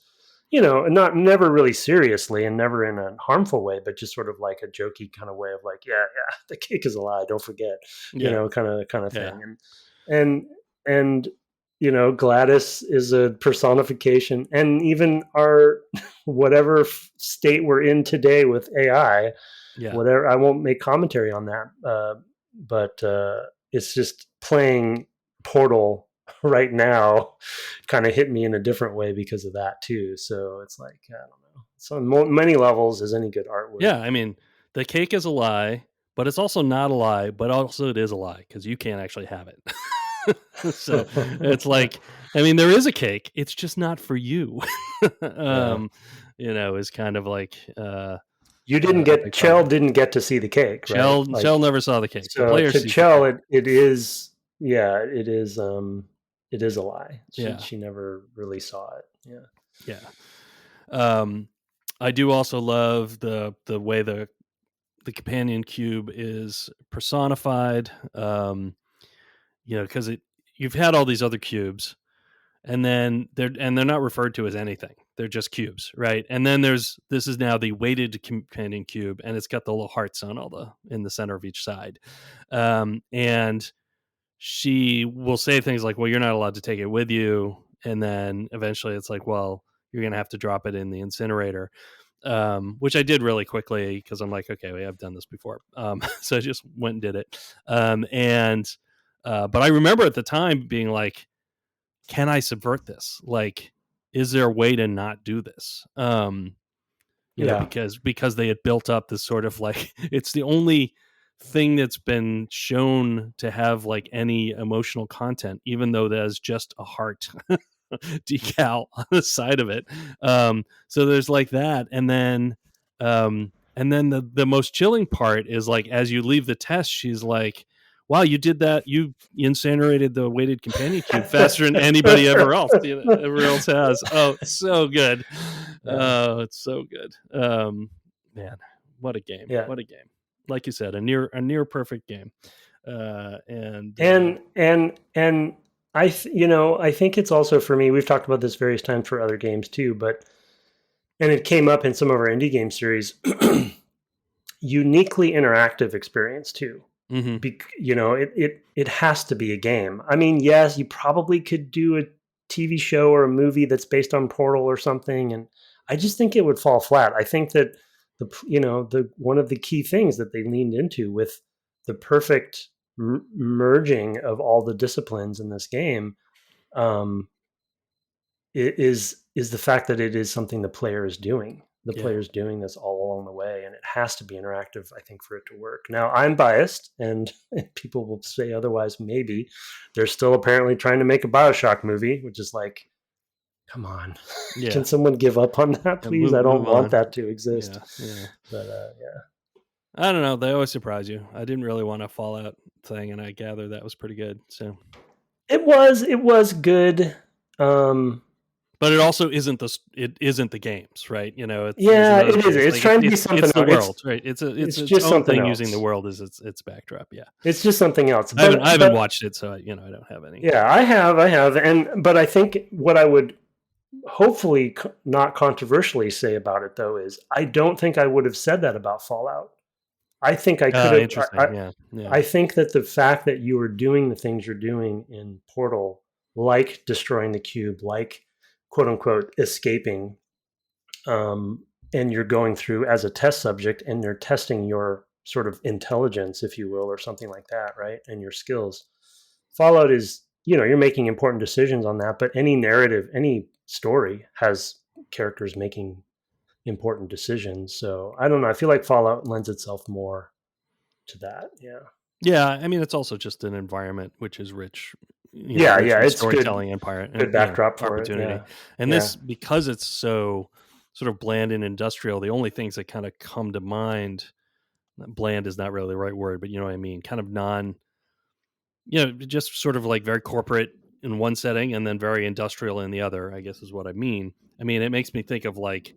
not never really seriously and never in a harmful way, but just sort of like a jokey kind of way of like, yeah, the cake is a lie, don't forget, Yeah. kind of Yeah. thing. And GLaDOS is a personification, and even our whatever state we're in today with AI, Yeah. whatever, I won't make commentary on that, but it's just playing Portal right now kind of hit me in a different way because of that too. So it's like, I don't know. So on many levels, as any good art would. Yeah. I mean, the cake is a lie, but it's also not a lie, but also it is a lie because you can't actually have it. So it's like, I mean, there is a cake. It's just not for you. Yeah. Is kind of like You didn't a get big part of Chell it. didn't get to see the cake, right? Chell never saw the cake. The So player to sees the Chell, cake. it is, yeah, it is a lie. Yeah. She never really saw it. Yeah. Yeah. I do also love the way the companion cube is personified. Because you've had all these other cubes, and then they're not referred to as anything. They're just cubes, right? And then this is now the weighted companion cube, and it's got the little hearts on in the center of each side. And she will say things like, "Well, you're not allowed to take it with you," and then eventually it's like, "Well, you're gonna have to drop it in the incinerator." Which I did really quickly because I'm like, okay, I've done this before. So I just went and did it. But I remember at the time being like, can I subvert this? Like, is there a way to not do this? Yeah. Because they had built up this sort of like, it's the only thing that's been shown to have like any emotional content, even though there's just a heart decal on the side of it. So there's like that, and then the most chilling part is like as you leave the test, she's like, "Wow, you did that! You incinerated the weighted companion cube faster than anybody ever else has." Oh, it's so good! Yeah. Oh, it's so good. Man, what a game! Yeah. What a game! Like you said, a near perfect game. And And I think it's also, for me, we've talked about this various times for other games too, and it came up in some of our indie game series, uniquely interactive experience too. mhm. It has to be a game. I mean, yes, you probably could do a TV show or a movie that's based on Portal or something, and I just think it would fall flat. I think that the one of the key things that they leaned into with the perfect merging of all the disciplines in this game, um, is the fact that it is something the player is doing. The Yeah. player is doing this all along the way, and it has to be interactive, I think, for it to work. Now, I'm biased, and people will say otherwise. Maybe they're still apparently trying to make a Bioshock movie, which is like, come on, Yeah. can someone give up on that, Yeah, please? I don't move want on. that to exist. Yeah, yeah. But yeah, I don't know. They always surprise you. I didn't really want a Fallout thing, and I gather that was pretty good. So it was good. But it also isn't it isn't the games, right? You know, there's Yeah, another it thing. is. It's It's like trying to be something it's the else. world, right? It's It's its just own something thing using the else. world as its backdrop. Yeah, It's just something else. I haven't But watched it, so I don't have any. yeah, I have, but I think what I would hopefully not controversially say about it though is I don't think I would have said that about Fallout. I think I could have. Interesting. Yeah, yeah. I think that the fact that you are doing the things you're doing in Portal, like destroying the cube, like quote unquote escaping, and you're going through as a test subject and you're testing your sort of intelligence, if you will, or something like that, right? And your skills. Fallout is, you're making important decisions on that, but any narrative, any story has characters making important decisions. So I don't know. I feel like Fallout lends itself more to that. Yeah. Yeah, I mean, it's also just an environment which is rich, Yeah. rich Yeah. in It's storytelling empire good and backdrop for it. opportunity. Yeah. And Yeah. this, because it's so sort of bland and industrial, the only things that kind of come to mind, bland is not really the right word, but you know what I mean, kind of just sort of like very corporate in one setting and then very industrial in the other, I guess is what I mean. I mean, it makes me think of like,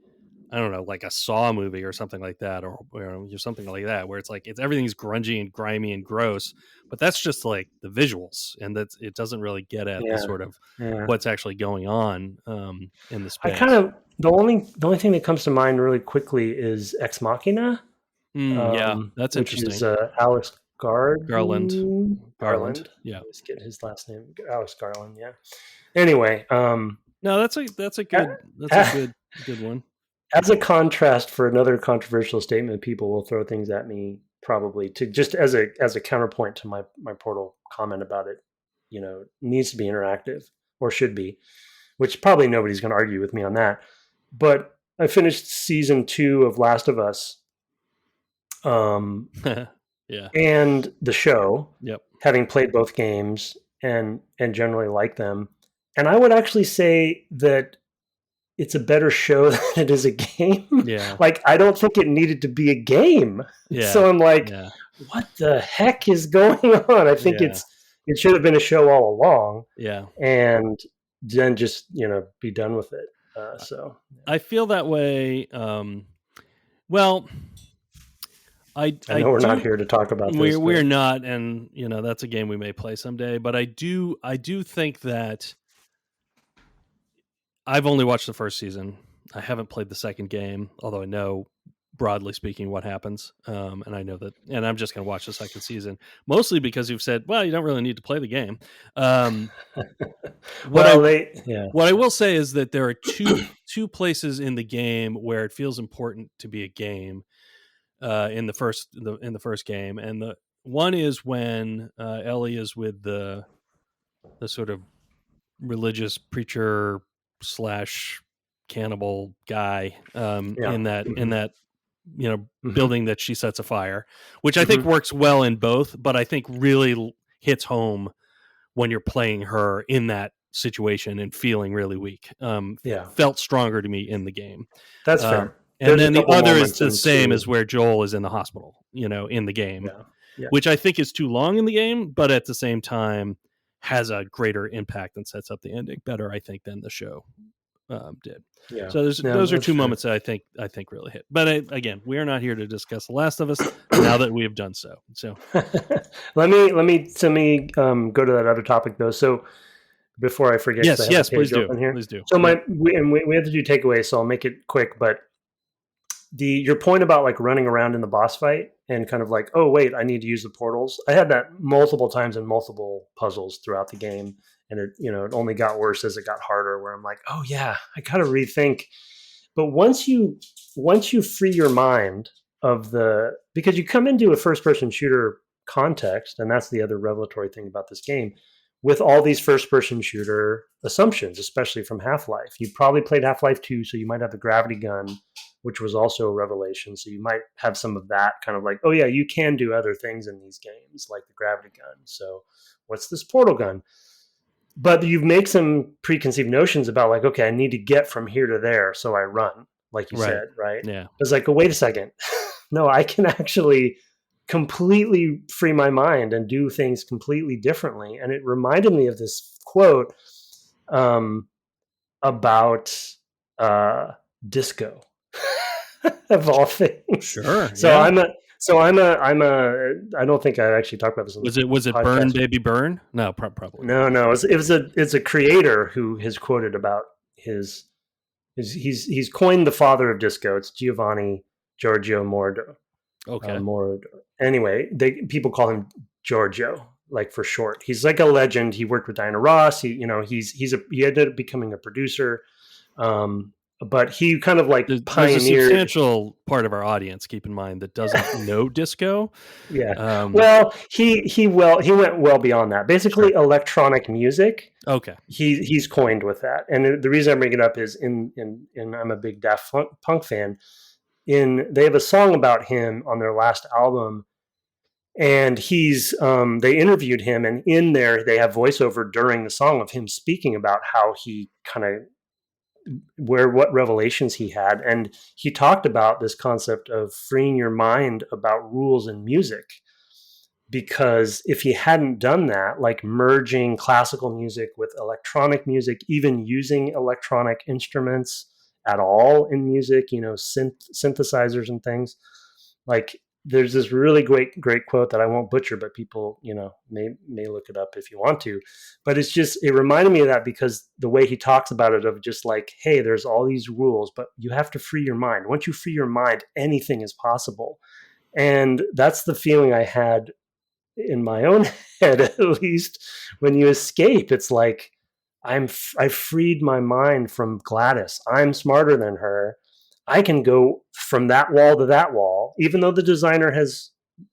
I don't know, like a Saw movie or something like that, or something like that, where it's like everything's grungy and grimy and gross, but that's just like the visuals, and it doesn't really get at the Yeah. sort of Yeah. what's actually going on in the I space. kind of, the only thing that comes to mind really quickly is Ex Machina. Yeah, that's which interesting. is Alex Garland. Yeah. I always get his last name, Alex Garland. Yeah. Anyway, no, that's a good one. As a contrast for another controversial statement, people will throw things at me probably to just as a counterpoint to my Portal comment about it. Needs to be interactive or should be, which probably nobody's going to argue with me on that. But I finished season 2 of Last of Us. Yeah. And the show, Yep. having played both games and generally like them. And I would actually say that it's a better show than it is a game. Yeah. Like, I don't think it needed to be a game. Yeah. So I'm like, what the heck is going on? I think it should have been a show all along. Yeah. And then just, be done with it. I feel that way. Well, I know we're not here to talk about this. We're not, and that's a game we may play someday. But I do think that I've only watched the first season. I haven't played the second game, although I know, broadly speaking, what happens. And I know that, and I'm just going to watch the second season, mostly because you've said, well, you don't really need to play the game. What I will say is that there are two places in the game where it feels important to be a game. In the first game, and the one is when Ellie is with the sort of religious preacher / cannibal guy in that building that she sets afire, which I think works well in both, but I think really hits home when you're playing her in that situation and feeling really weak. Felt stronger to me in the game. That's fair. And then the other is the same as where Joel is in the hospital, in the game, which I think is too long in the game, but at the same time has a greater impact and sets up the ending better, I think, than the show did. Yeah. So those are two moments that I think really hit. But again, we are not here to discuss The Last of Us now that we have done so. So let me go to that other topic though. So before I forget, yes, please do. Please do. So we have to do takeaways, so I'll make it quick, but your point about like running around in the boss fight and kind of like, oh wait, I need to use the portals. I had that multiple times in multiple puzzles throughout the game, and it only got worse as it got harder. Where I'm like, oh yeah, I gotta rethink. But once you free your mind of because you come into a first person shooter context, and that's the other revelatory thing about this game, with all these first person shooter assumptions, especially from Half-Life. You probably played Half-Life 2, so you might have the gravity gun, which was also a revelation. So you might have some of that kind of like, oh yeah, you can do other things in these games, like the gravity gun. So what's this portal gun? But you make some preconceived notions about like, okay, I need to get from here to there. So I run, like you said, right? Yeah. It's like, oh, wait a second. No, I can actually completely free my mind and do things completely differently. And it reminded me of this quote, about disco of all things. Sure. So Yeah. I don't think I actually talked about this on the Was it Burn podcast. Baby Burn? No, probably. No. It's a creator who has quoted about he's coined the father of disco. It's Giovanni Giorgio Moroder. Okay. Moroder. Anyway, people call him Giorgio, like for short. He's like a legend. He worked with Diana Ross. He ended up becoming a producer. But he kind of like There's a pioneered. substantial part of our audience, keep in mind, that doesn't know disco. Yeah. Well, he went well beyond that. Basically, Sure. electronic music. Okay. He's coined with that, and the reason I bring it up is in I'm a big Daft Punk fan. They have a song about him on their last album, and they interviewed him, and in there they have voiceover during the song of him speaking about how he kind of what revelations he had, and he talked about this concept of freeing your mind about rules in music, because if he hadn't done that, like merging classical music with electronic music, even using electronic instruments at all in music, synthesizers and things, like there's this really great quote that I won't butcher, but people, may look it up if you want to. But it reminded me of that, because the way he talks about it, of just like, hey, there's all these rules, but you have to free your mind. Once you free your mind, anything is possible. And that's the feeling I had in my own head, at least, when you escape. It's like, I freed my mind from GLaDOS. I'm smarter than her. I can go from that wall to that wall, even though the designer has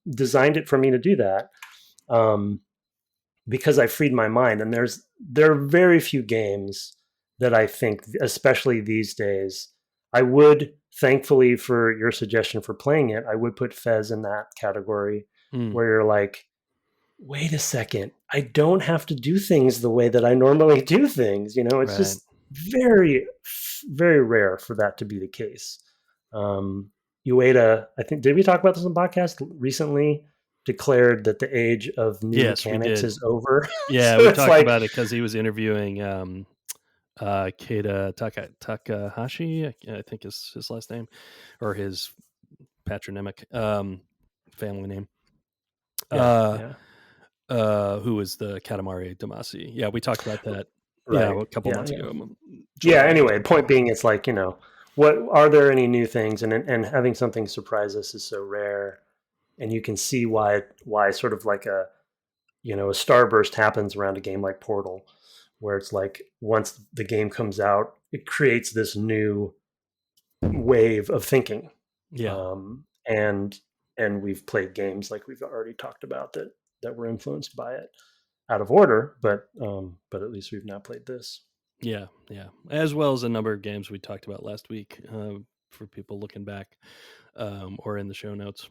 designed it for me to do that, because I freed my mind. And there are very few games that I think, especially these days, I would, thankfully for your suggestion for playing it, I would put Fez in that category, where you're like, wait a second, I don't have to do things the way that I normally do things. It's Right. just very, very rare for that to be the case. Ueda, I think, did we talk about this on the podcast recently? Declared that the age of new mechanics is over. Yeah, So we it's talked like, about it because he was interviewing Keita Takahashi, I think is his last name, or his patronymic family name. Who was the Katamari Damacy. Yeah, we talked about that a couple months ago. Anyway, point being, it's like, what are there any new things, and having something surprise us is so rare, and you can see why sort of like a starburst happens around a game like Portal, where it's like, once the game comes out, it creates this new wave of thinking. And we've played games, like we've already talked about, that were influenced by it, out of order, but at least we've now played this. Yeah, as well as a number of games we talked about last week, for people looking back, or in the show notes.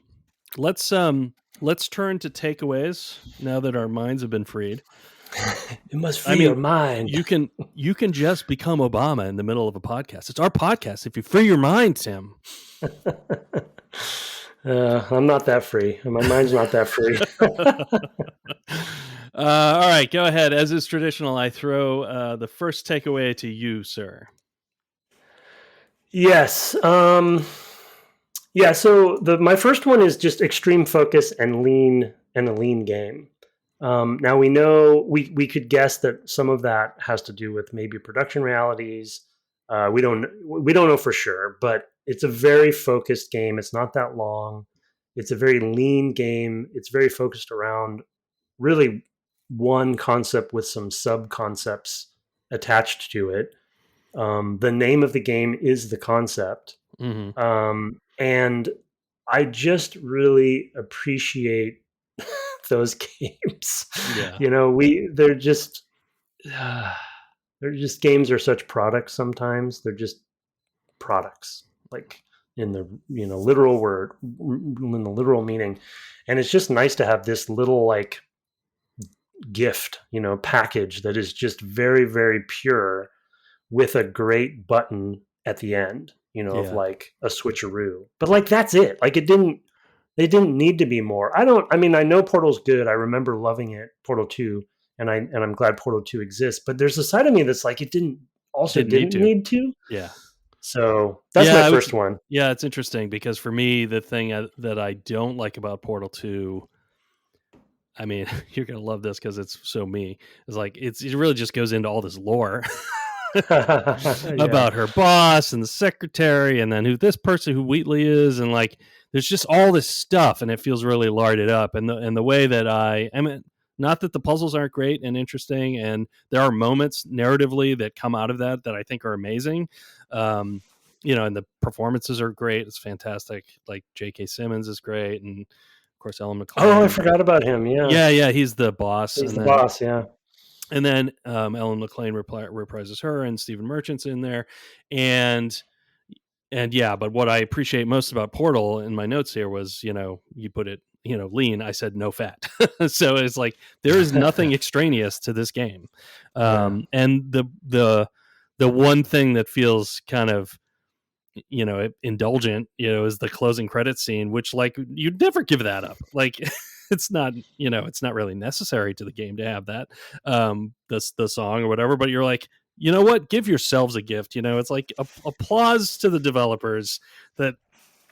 Let's turn to takeaways now that our minds have been freed. It must free your mind. You can just become Obama in the middle of a podcast. It's our podcast. If you free your mind, Tim. I'm not that free. My mind's not that free. All right, go ahead. As is traditional, I throw the first takeaway to you, sir. Yes. Yeah. So my first one is just extreme focus and a lean game. Now we know we could guess that some of that has to do with maybe production realities. We don't know for sure, but it's a very focused game. It's not that long. It's a very lean game. It's very focused around really one concept with some sub concepts attached to it. The name of the game is the concept. Mm-hmm. And I just really appreciate those games. Yeah. They're just games are such products sometimes. They're just products, like in the literal word, in the literal meaning. And it's just nice to have this little like gift, package that is just very, very pure, with a great button at the end, of like a switcheroo. But like, that's it. Like, they didn't need to be more. I know Portal's good. I remember loving it, Portal 2, and I'm glad Portal 2 exists. But there's a side of me that's like, it didn't also didn't need to. Yeah. So that's my first one. Yeah, it's interesting because for me, the thing that I don't like about Portal 2, I mean, you're going to love this because it's so me, is like it really just goes into all this lore about her boss and the secretary and then who this person who Wheatley is, and like there's just all this stuff and it feels really larded up, and the way that I mean, not that the puzzles aren't great and interesting, and there are moments narratively that come out of that I think are amazing, and the performances are great. It's fantastic. Like J.K. Simmons is great, and of course Ellen McLean. Oh, I forgot about him. Yeah, he's the boss. He's the boss. Yeah. And then Ellen McLean reprises her, and Stephen Merchant's in there, and yeah. But what I appreciate most about Portal in my notes here was, you put it, lean. I said no fat, so it's like there is nothing extraneous to this game, and the one thing that feels kind of indulgent, is the closing credits scene, which like you'd never give that up. Like it's not really necessary to the game to have that, the song or whatever, but you're like, you know what, give yourselves a gift. It's like applause to the developers that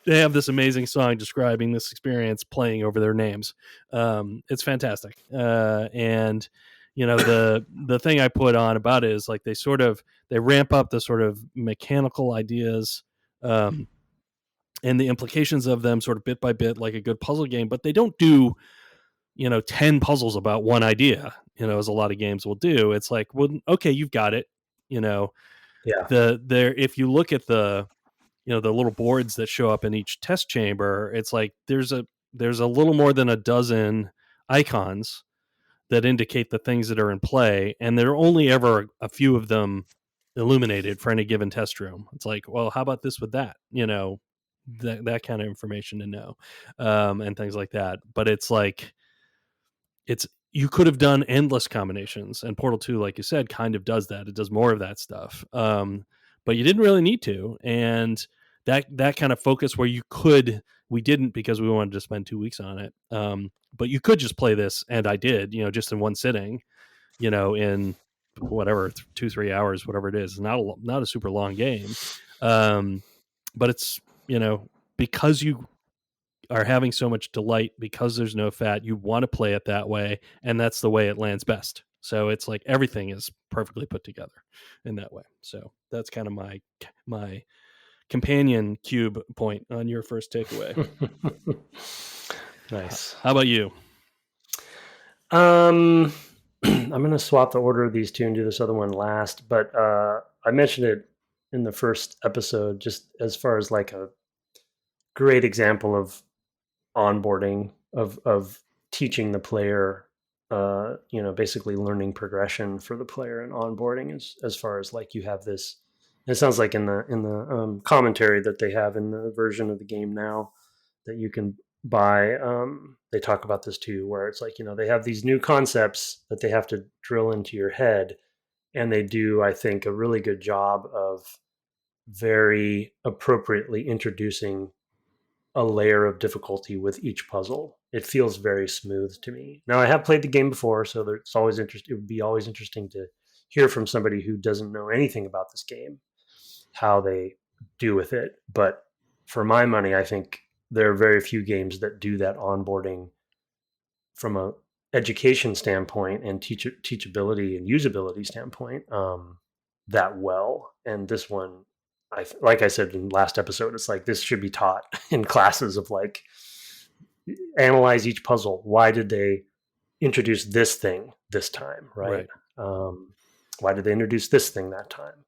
they have this amazing song describing this experience playing over their names. It's fantastic. And the thing I put on about it is like they ramp up the sort of mechanical ideas, and the implications of them sort of bit by bit, like a good puzzle game, but they don't do 10 puzzles about one idea, as a lot of games will do. It's like, well, okay, you've got it. If you look at the little boards that show up in each test chamber, it's like there's a little more than a dozen icons that indicate the things that are in play, and there are only ever a few of them illuminated for any given test room. It's like, well, how about this with that? That kind of information to know, and things like that. But it's like, you could have done endless combinations, and Portal 2, like you said, kind of does that. It does more of that stuff, but you didn't really need to. And that kind of focus where we didn't, because we wanted to spend 2 weeks on it, but you could just play this, and I did, just in one sitting, in whatever 2-3 hours, whatever it is. Not a super long game, but it's because you are having so much delight, because there's no fat, you want to play it that way, and that's the way it lands best. So it's like everything is perfectly put together in that way. So that's kind of my companion cube point on your first takeaway. Nice. How about you? I'm going to swap the order of these two and do this other one last, but I mentioned it in the first episode, just as far as like a great example of onboarding, of teaching the player, basically learning progression for the player and onboarding, as far as like you have this. It sounds like in the commentary that they have in the version of the game now that you can buy, they talk about this too, where it's like, they have these new concepts that they have to drill into your head, and they do, I think, a really good job of very appropriately introducing a layer of difficulty with each puzzle. It feels very smooth to me. Now, I have played the game before, so it's always it would be always interesting to hear from somebody who doesn't know anything about this game how they do with it. But for my money, I think there are very few games that do that onboarding from a education standpoint and teachability and usability standpoint that well. And this one, like I said in last episode, it's like this should be taught in classes of like, analyze each puzzle. Why did they introduce this thing this time, right? Why did they introduce this thing that time,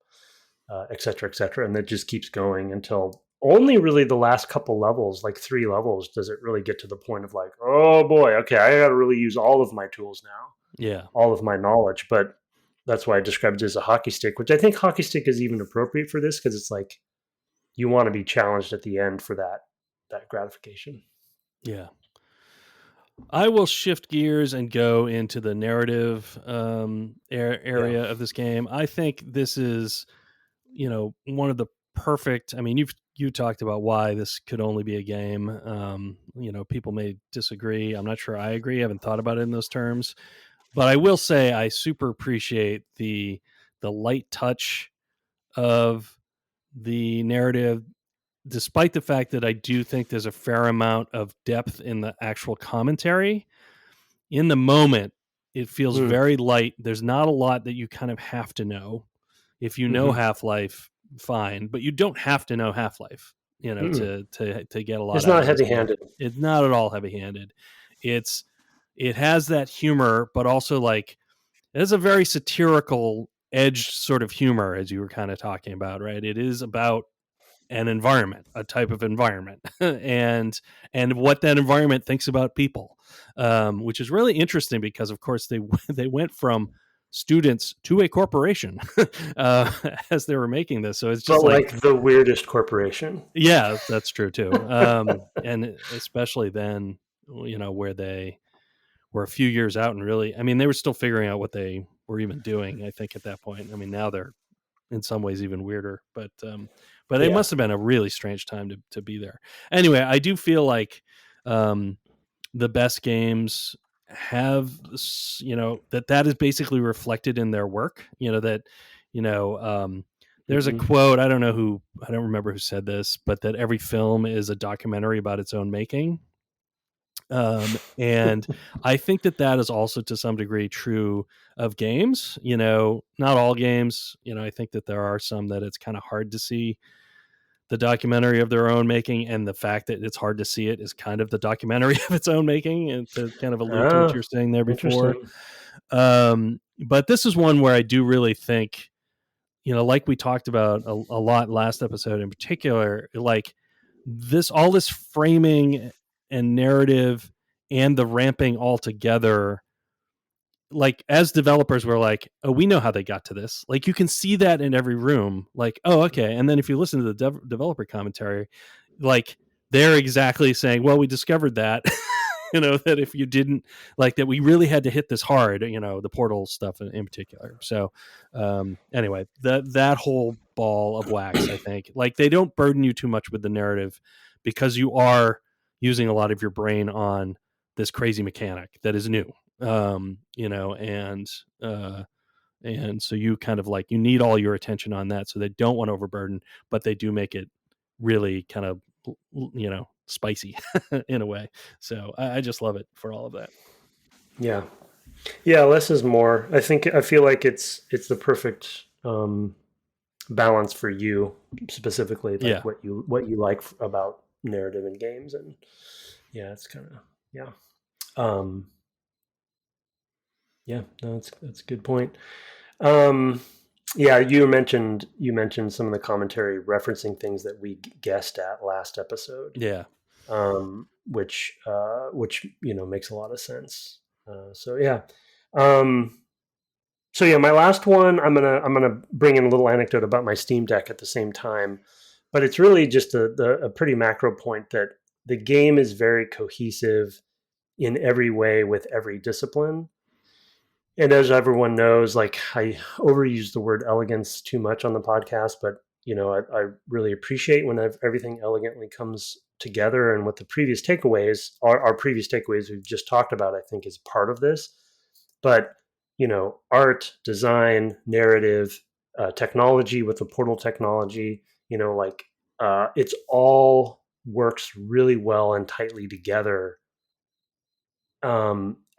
et cetera, et cetera. And that just keeps going until only really the last couple levels, like 3 levels, does it really get to the point of like, oh boy, okay, I got to really use all of my tools now. Yeah. All of my knowledge. But that's why I described it as a hockey stick, which I think hockey stick is even appropriate for this, because it's like you want to be challenged at the end for that gratification. Yeah. I will shift gears and go into the narrative area of this game. I think this is, one of the perfect. I mean, you talked about why this could only be a game. People may disagree. I'm not sure I agree. I haven't thought about it in those terms, but I will say I super appreciate the light touch of the narrative, despite the fact that I do think there's a fair amount of depth in the actual commentary. In the moment, it feels very light. There's not a lot that you kind of have to know. If you know Half-Life, fine, but you don't have to know Half-Life, to get a lot It's out not of this game. heavy-handed. It's not at all heavy-handed. It has that humor, but also like it has a very satirical edged sort of humor, as you were kind of talking about, right? It is about an environment, a type of environment, and what that environment thinks about people, which is really interesting because, of course, they went from students to a corporation as they were making this. So it's just but like the weirdest corporation. Yeah, that's true too. And especially then, where they were a few years out and really, I mean, they were still figuring out what they were even doing, I think, at that point. I mean, now they're in some ways even weirder, but it must have been a really strange time to be there. Anyway, I do feel like the best games have, that is basically reflected in their work, there's a quote, I don't remember who said this, but that every film is a documentary about its own making. And I think that is also to some degree true of games, not all games, I think that there are some that it's kind of hard to see the documentary of their own making, and the fact that it's hard to see it is kind of the documentary of its own making, and to kind of allude to what you're saying there before. But this is one where I do really think, like we talked about a lot last episode in particular, like all this framing and narrative and the ramping all together, like as developers, we're like, oh, we know how they got to this. Like you can see that in every room, like, oh, okay. And then if you listen to the developer commentary, like they're exactly saying, well, we discovered that, that if you didn't like that, we really had to hit this hard, the Portal stuff in particular. So anyway, that whole ball of wax, I think, like they don't burden you too much with the narrative because you are using a lot of your brain on this crazy mechanic that is new, and so you kind of like, you need all your attention on that. So they don't want to overburden, but they do make it really kind of, spicy in a way. So I just love it for all of that. Yeah. Less is more. I feel like it's the perfect balance for you specifically, like what you like about narrative in games. And it's kind of, no, that's a good point. You mentioned some of the commentary referencing things that we guessed at last episode. Which makes a lot of sense. My last one, I'm gonna bring in a little anecdote about my SteamDeck at the same time, but it's really just a pretty macro point that the game is very cohesive in every way with every discipline. And as everyone knows, like I overuse the word elegance too much on the podcast, but I really appreciate when everything elegantly comes together. And with the previous takeaways, our previous takeaways we've just talked about, I think is part of this. But art, design, narrative, technology with the Portal technology, it's all works really well and tightly together.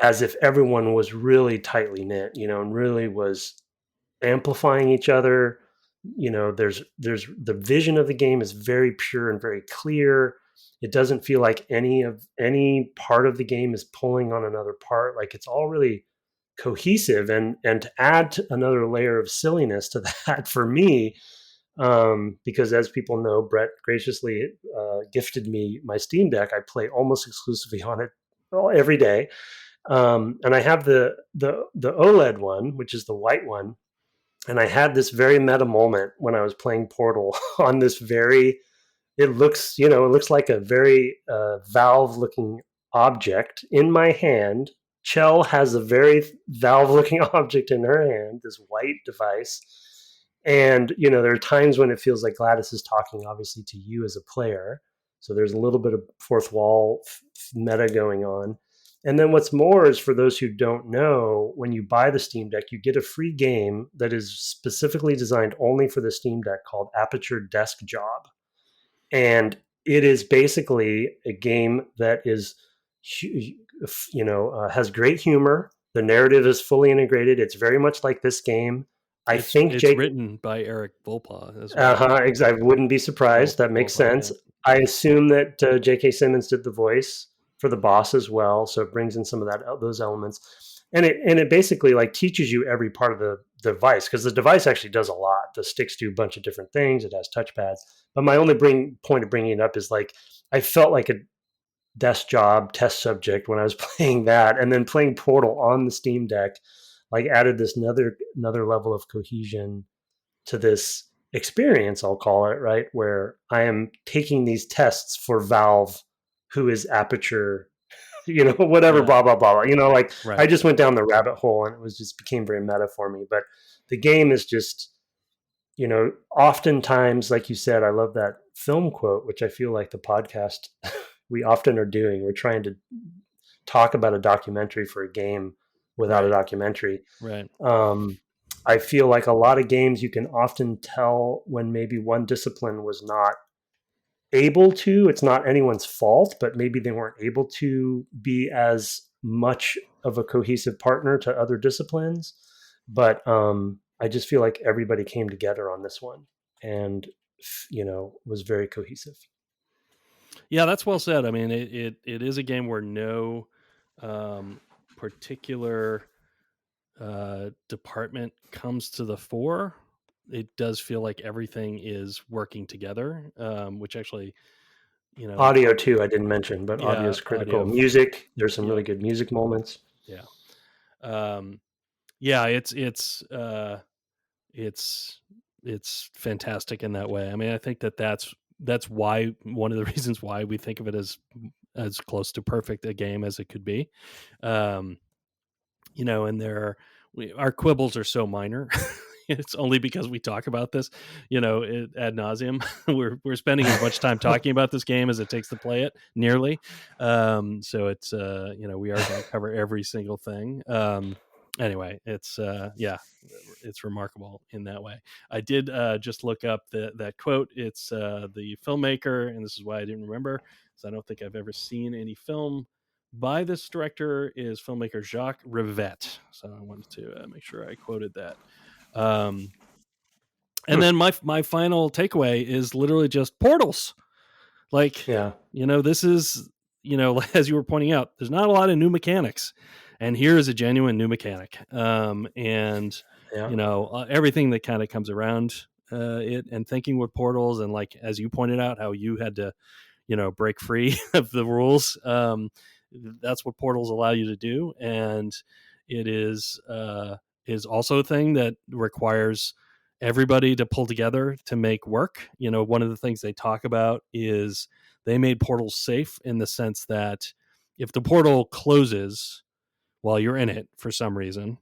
As if everyone was really tightly knit, and really was amplifying each other. There's the vision of the game is very pure and very clear. It doesn't feel like any part of the game is pulling on another part. Like it's all really cohesive. And to add another layer of silliness to that for me, because as people know, Brett graciously gifted me my SteamDeck. I play almost exclusively on it every day. And I have the OLED one, which is the white one. And I had this very meta moment when I was playing Portal on this it looks like a very Valve looking object in my hand. Chell has a very Valve looking object in her hand, this white device. And, there are times when it feels like GLaDOS is talking, obviously, to you as a player. So there's a little bit of fourth wall meta going on. And then what's more is, for those who don't know, when you buy the Steam Deck, you get a free game that is specifically designed only for the Steam Deck called Aperture Desk Job. And it is basically a game that is, has great humor. The narrative is fully integrated. It's very much like this game. I think It's Jake. written by Eric Volpa as well. I wouldn't be surprised. That makes sense. Yeah. I assume that J.K. Simmons did the voice for the boss as well, so it brings in some of those elements, and it basically like teaches you every part of the device, because the device actually does a lot. The sticks do a bunch of different things. It has touchpads. But my only point of bringing it up is, like, I felt like a desk job test subject when I was playing that, and then playing Portal on the Steam Deck, like, added this another level of cohesion to this experience, I'll call it, right, where I am taking these tests for Valve, who is Aperture, whatever, blah blah blah, like, Right. I just went down the rabbit hole, and it became very meta for me. But the game is just, oftentimes, like you said, I love that film quote, which I feel like the podcast we often are doing. We're trying to talk about a documentary for a game without a documentary. Right. I feel like a lot of games, you can often tell when maybe one discipline was not able to. It's not anyone's fault, but maybe they weren't able to be as much of a cohesive partner to other disciplines. But I just feel like everybody came together on this one, and was very cohesive. Yeah, that's well said. I mean, it is a game where no particular department comes to the fore. It does feel like everything is working together, which actually, audio too, I didn't mention, but audio is critical. Audio. Music, there's some really good music moments. It's fantastic in that way. I mean, I think that's why, one of the reasons why we think of it as close to perfect a game as it could be. And our quibbles are so minor. It's only because we talk about this, ad nauseum. we're spending as much time talking about this game as it takes to play it, nearly. So it's we are going to cover every single thing. Anyway, it's remarkable in that way. I did just look up that quote. It's the filmmaker, and this is why I didn't remember, because I don't think I've ever seen any film by this director, is filmmaker Jacques Rivette. So I wanted to make sure I quoted that. And then my final takeaway is literally just portals. Like, this is, as you were pointing out, there's not a lot of new mechanics, and here is a genuine new mechanic. And everything that kind of comes around it, and thinking with portals, and, like, as you pointed out, how you had to, break free of the rules. That's what portals allow you to do, and it is also a thing that requires everybody to pull together to make work. One of the things they talk about is they made portals safe in the sense that if the portal closes while you're in it for some reason,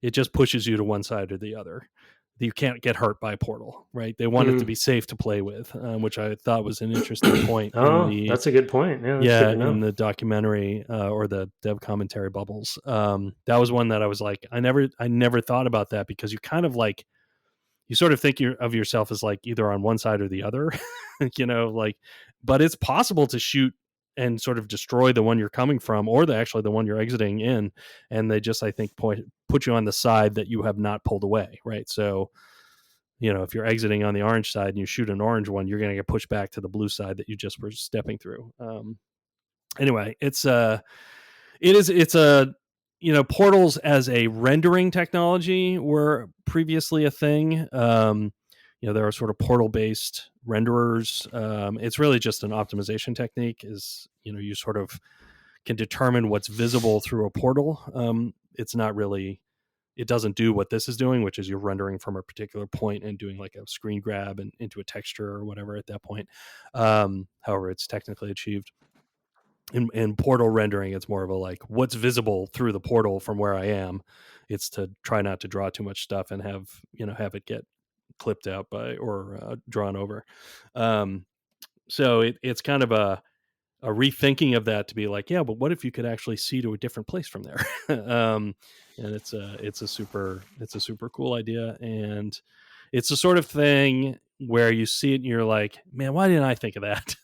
it just pushes you to one side or the other. You can't get hurt by a portal, right? They want it to be safe to play with, which I thought was an interesting point. That's a good point. Yeah, in the documentary or the dev commentary bubbles. That was one that I was like, I never thought about that, because you kind of, like, you sort of think of yourself as, like, either on one side or the other, but it's possible to shoot and sort of destroy the one you're coming from, or the one you're exiting in, and they just, I think, put you on the side that you have not pulled away, right? So, if you're exiting on the orange side and you shoot an orange one, you're going to get pushed back to the blue side that you just were stepping through. Anyway, it's a portals as a rendering technology were previously a thing. There are sort of portal based renderers. It's really just an optimization technique. Is you sort of can determine what's visible through a portal. It's not really, it doesn't do what this is doing, which is you're rendering from a particular point and doing like a screen grab and into a texture or whatever at that point. However, it's technically achieved. In portal rendering, it's more of a, like, what's visible through the portal from where I am. It's to try not to draw too much stuff and have it get clipped out by or drawn over. So it's kind of a rethinking of that to be like, yeah, but what if you could actually see to a different place from there? And it's a super cool idea, and it's the sort of thing where you see it and you're like, man, why didn't I think of that?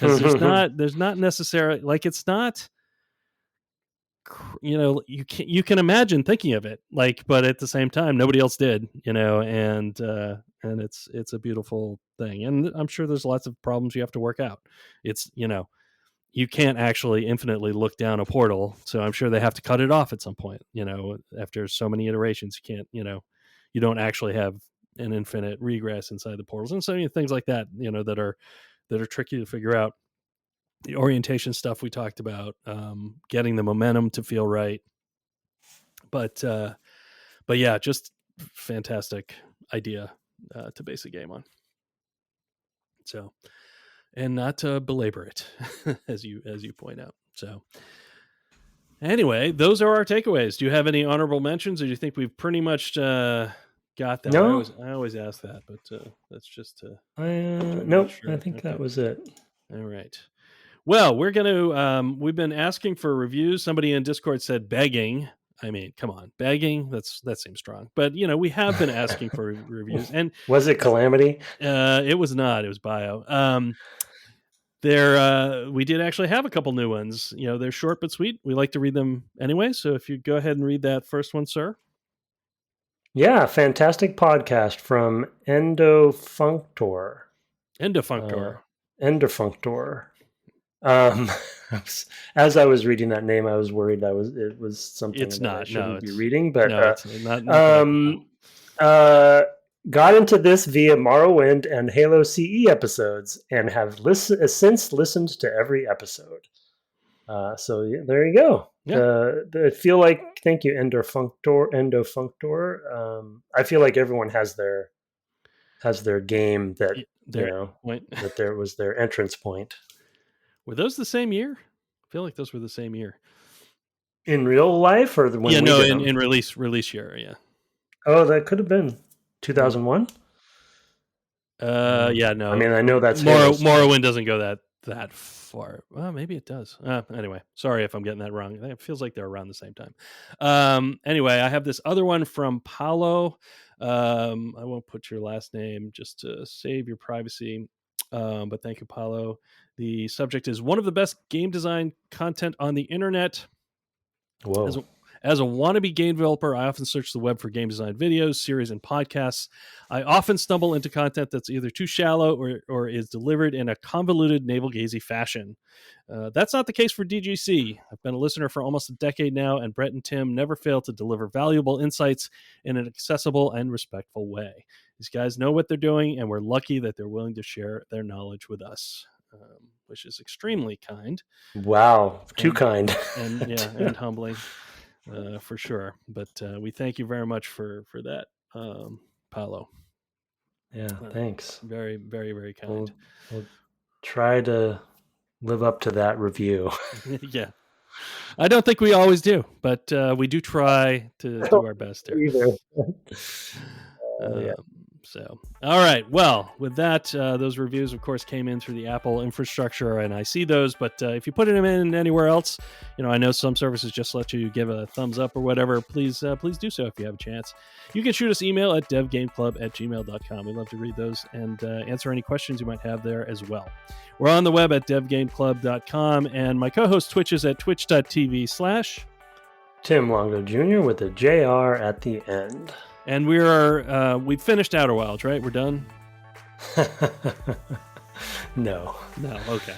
Because there's not necessarily, like, it's not, you can imagine thinking of it, like, but at the same time nobody else did, and it's a beautiful thing, and I'm sure there's lots of problems you have to work out. It's, you can't actually infinitely look down a portal, so I'm sure they have to cut it off at some point, after so many iterations. You can't, you don't actually have an infinite regress inside the portals, and so many things like that, that are tricky to figure out. The orientation stuff we talked about, getting the momentum to feel right, but yeah, just fantastic idea to base a game on. So, and not to belabor it, as you point out. So, anyway, those are our takeaways. Do you have any honorable mentions, or do you think we've pretty much got that? No, I always ask that, but that's just to. Nope, sure. I think that was it. All right. Well, we're going to, we've been asking for reviews. Somebody in Discord said begging. I mean, come on, begging. That seems strong, but we have been asking for reviews. And was it Calamity? It was not. It was Bio. We did actually have a couple new ones. They're short but sweet. We like to read them anyway. So if you go ahead and read that first one, sir. Yeah, fantastic podcast from Endofunctor. Endofunctor. As I was reading that name, I was worried it was something I shouldn't be reading, but it's not. Got into this via Morrowind and Halo CE episodes, and have since listened to every episode. So there you go. Yeah. I feel like, thank you, Endofunctor. I feel like everyone has their game that that there was their entrance point. Were those the same year? I feel like those were the same year. In real life, or in release year, yeah. Oh, that could have been 2001. Yeah, no. I mean, I know that's Morrowind doesn't go that far. Well, maybe it does. Anyway, sorry if I'm getting that wrong. It feels like they're around the same time. Anyway, I have this other one from Paolo. I won't put your last name just to save your privacy. But thank you, Paolo. The subject is one of the best game design content on the internet. Whoa. As a wannabe game developer, I often search the web for game design videos, series, and podcasts. I often stumble into content that's either too shallow or is delivered in a convoluted, navel-gazing fashion. That's not the case for DGC. I've been a listener for almost a decade now, and Brett and Tim never fail to deliver valuable insights in an accessible and respectful way. These guys know what they're doing, and we're lucky that they're willing to share their knowledge with us, which is extremely kind. Wow, too kind. And humbling. For sure, but we thank you very much for that, Paolo. Yeah, thanks. Very, very, very kind. We'll try to live up to that review. Yeah, I don't think we always do, but we do try to do our best here. Yeah. So, all right. Well, with that, those reviews, of course, came in through the Apple infrastructure, and I see those. But if you put them in anywhere else, I know some services just let you give a thumbs up or whatever. Please do so if you have a chance. You can shoot us email at devgameclub@gmail.com. We'd love to read those and answer any questions you might have there as well. We're on the web at devgameclub.com, and my co-host Twitch is at twitch.tv/ Tim Longo Jr. with a JR at the end. And we finished Outer Wilds, right? We're done? No. Okay.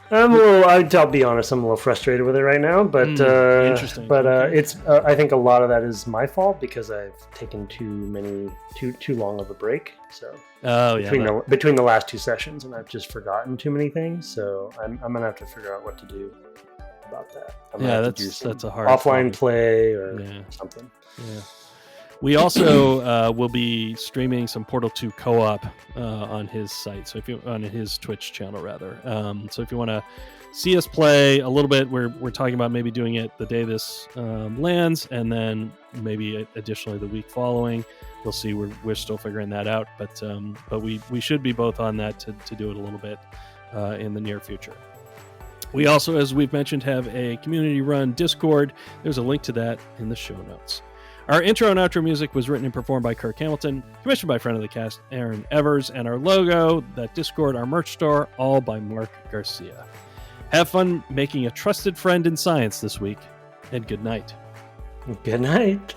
I'll be honest, I'm a little frustrated with it right now, but interesting. But it's I think a lot of that is my fault because I've taken too long of a break. So between the last two sessions, and I've just forgotten too many things. So I'm gonna have to figure out what to do about that. That's a hard offline play or something. Yeah. We also will be streaming some Portal 2 co-op on his site, so on his Twitch channel rather. So if you want to see us play a little bit, we're talking about maybe doing it the day this lands, and then maybe additionally the week following. We'll see. We're still figuring that out, but we should be both on that to do it a little bit in the near future. We also, as we've mentioned, have a community-run Discord. There's a link to that in the show notes. Our intro and outro music was written and performed by Kirk Hamilton, commissioned by friend of the cast, Aaron Evers, and our logo, that Discord, our merch store, all by Mark Garcia. Have fun making a trusted friend in science this week, and good night. Good night.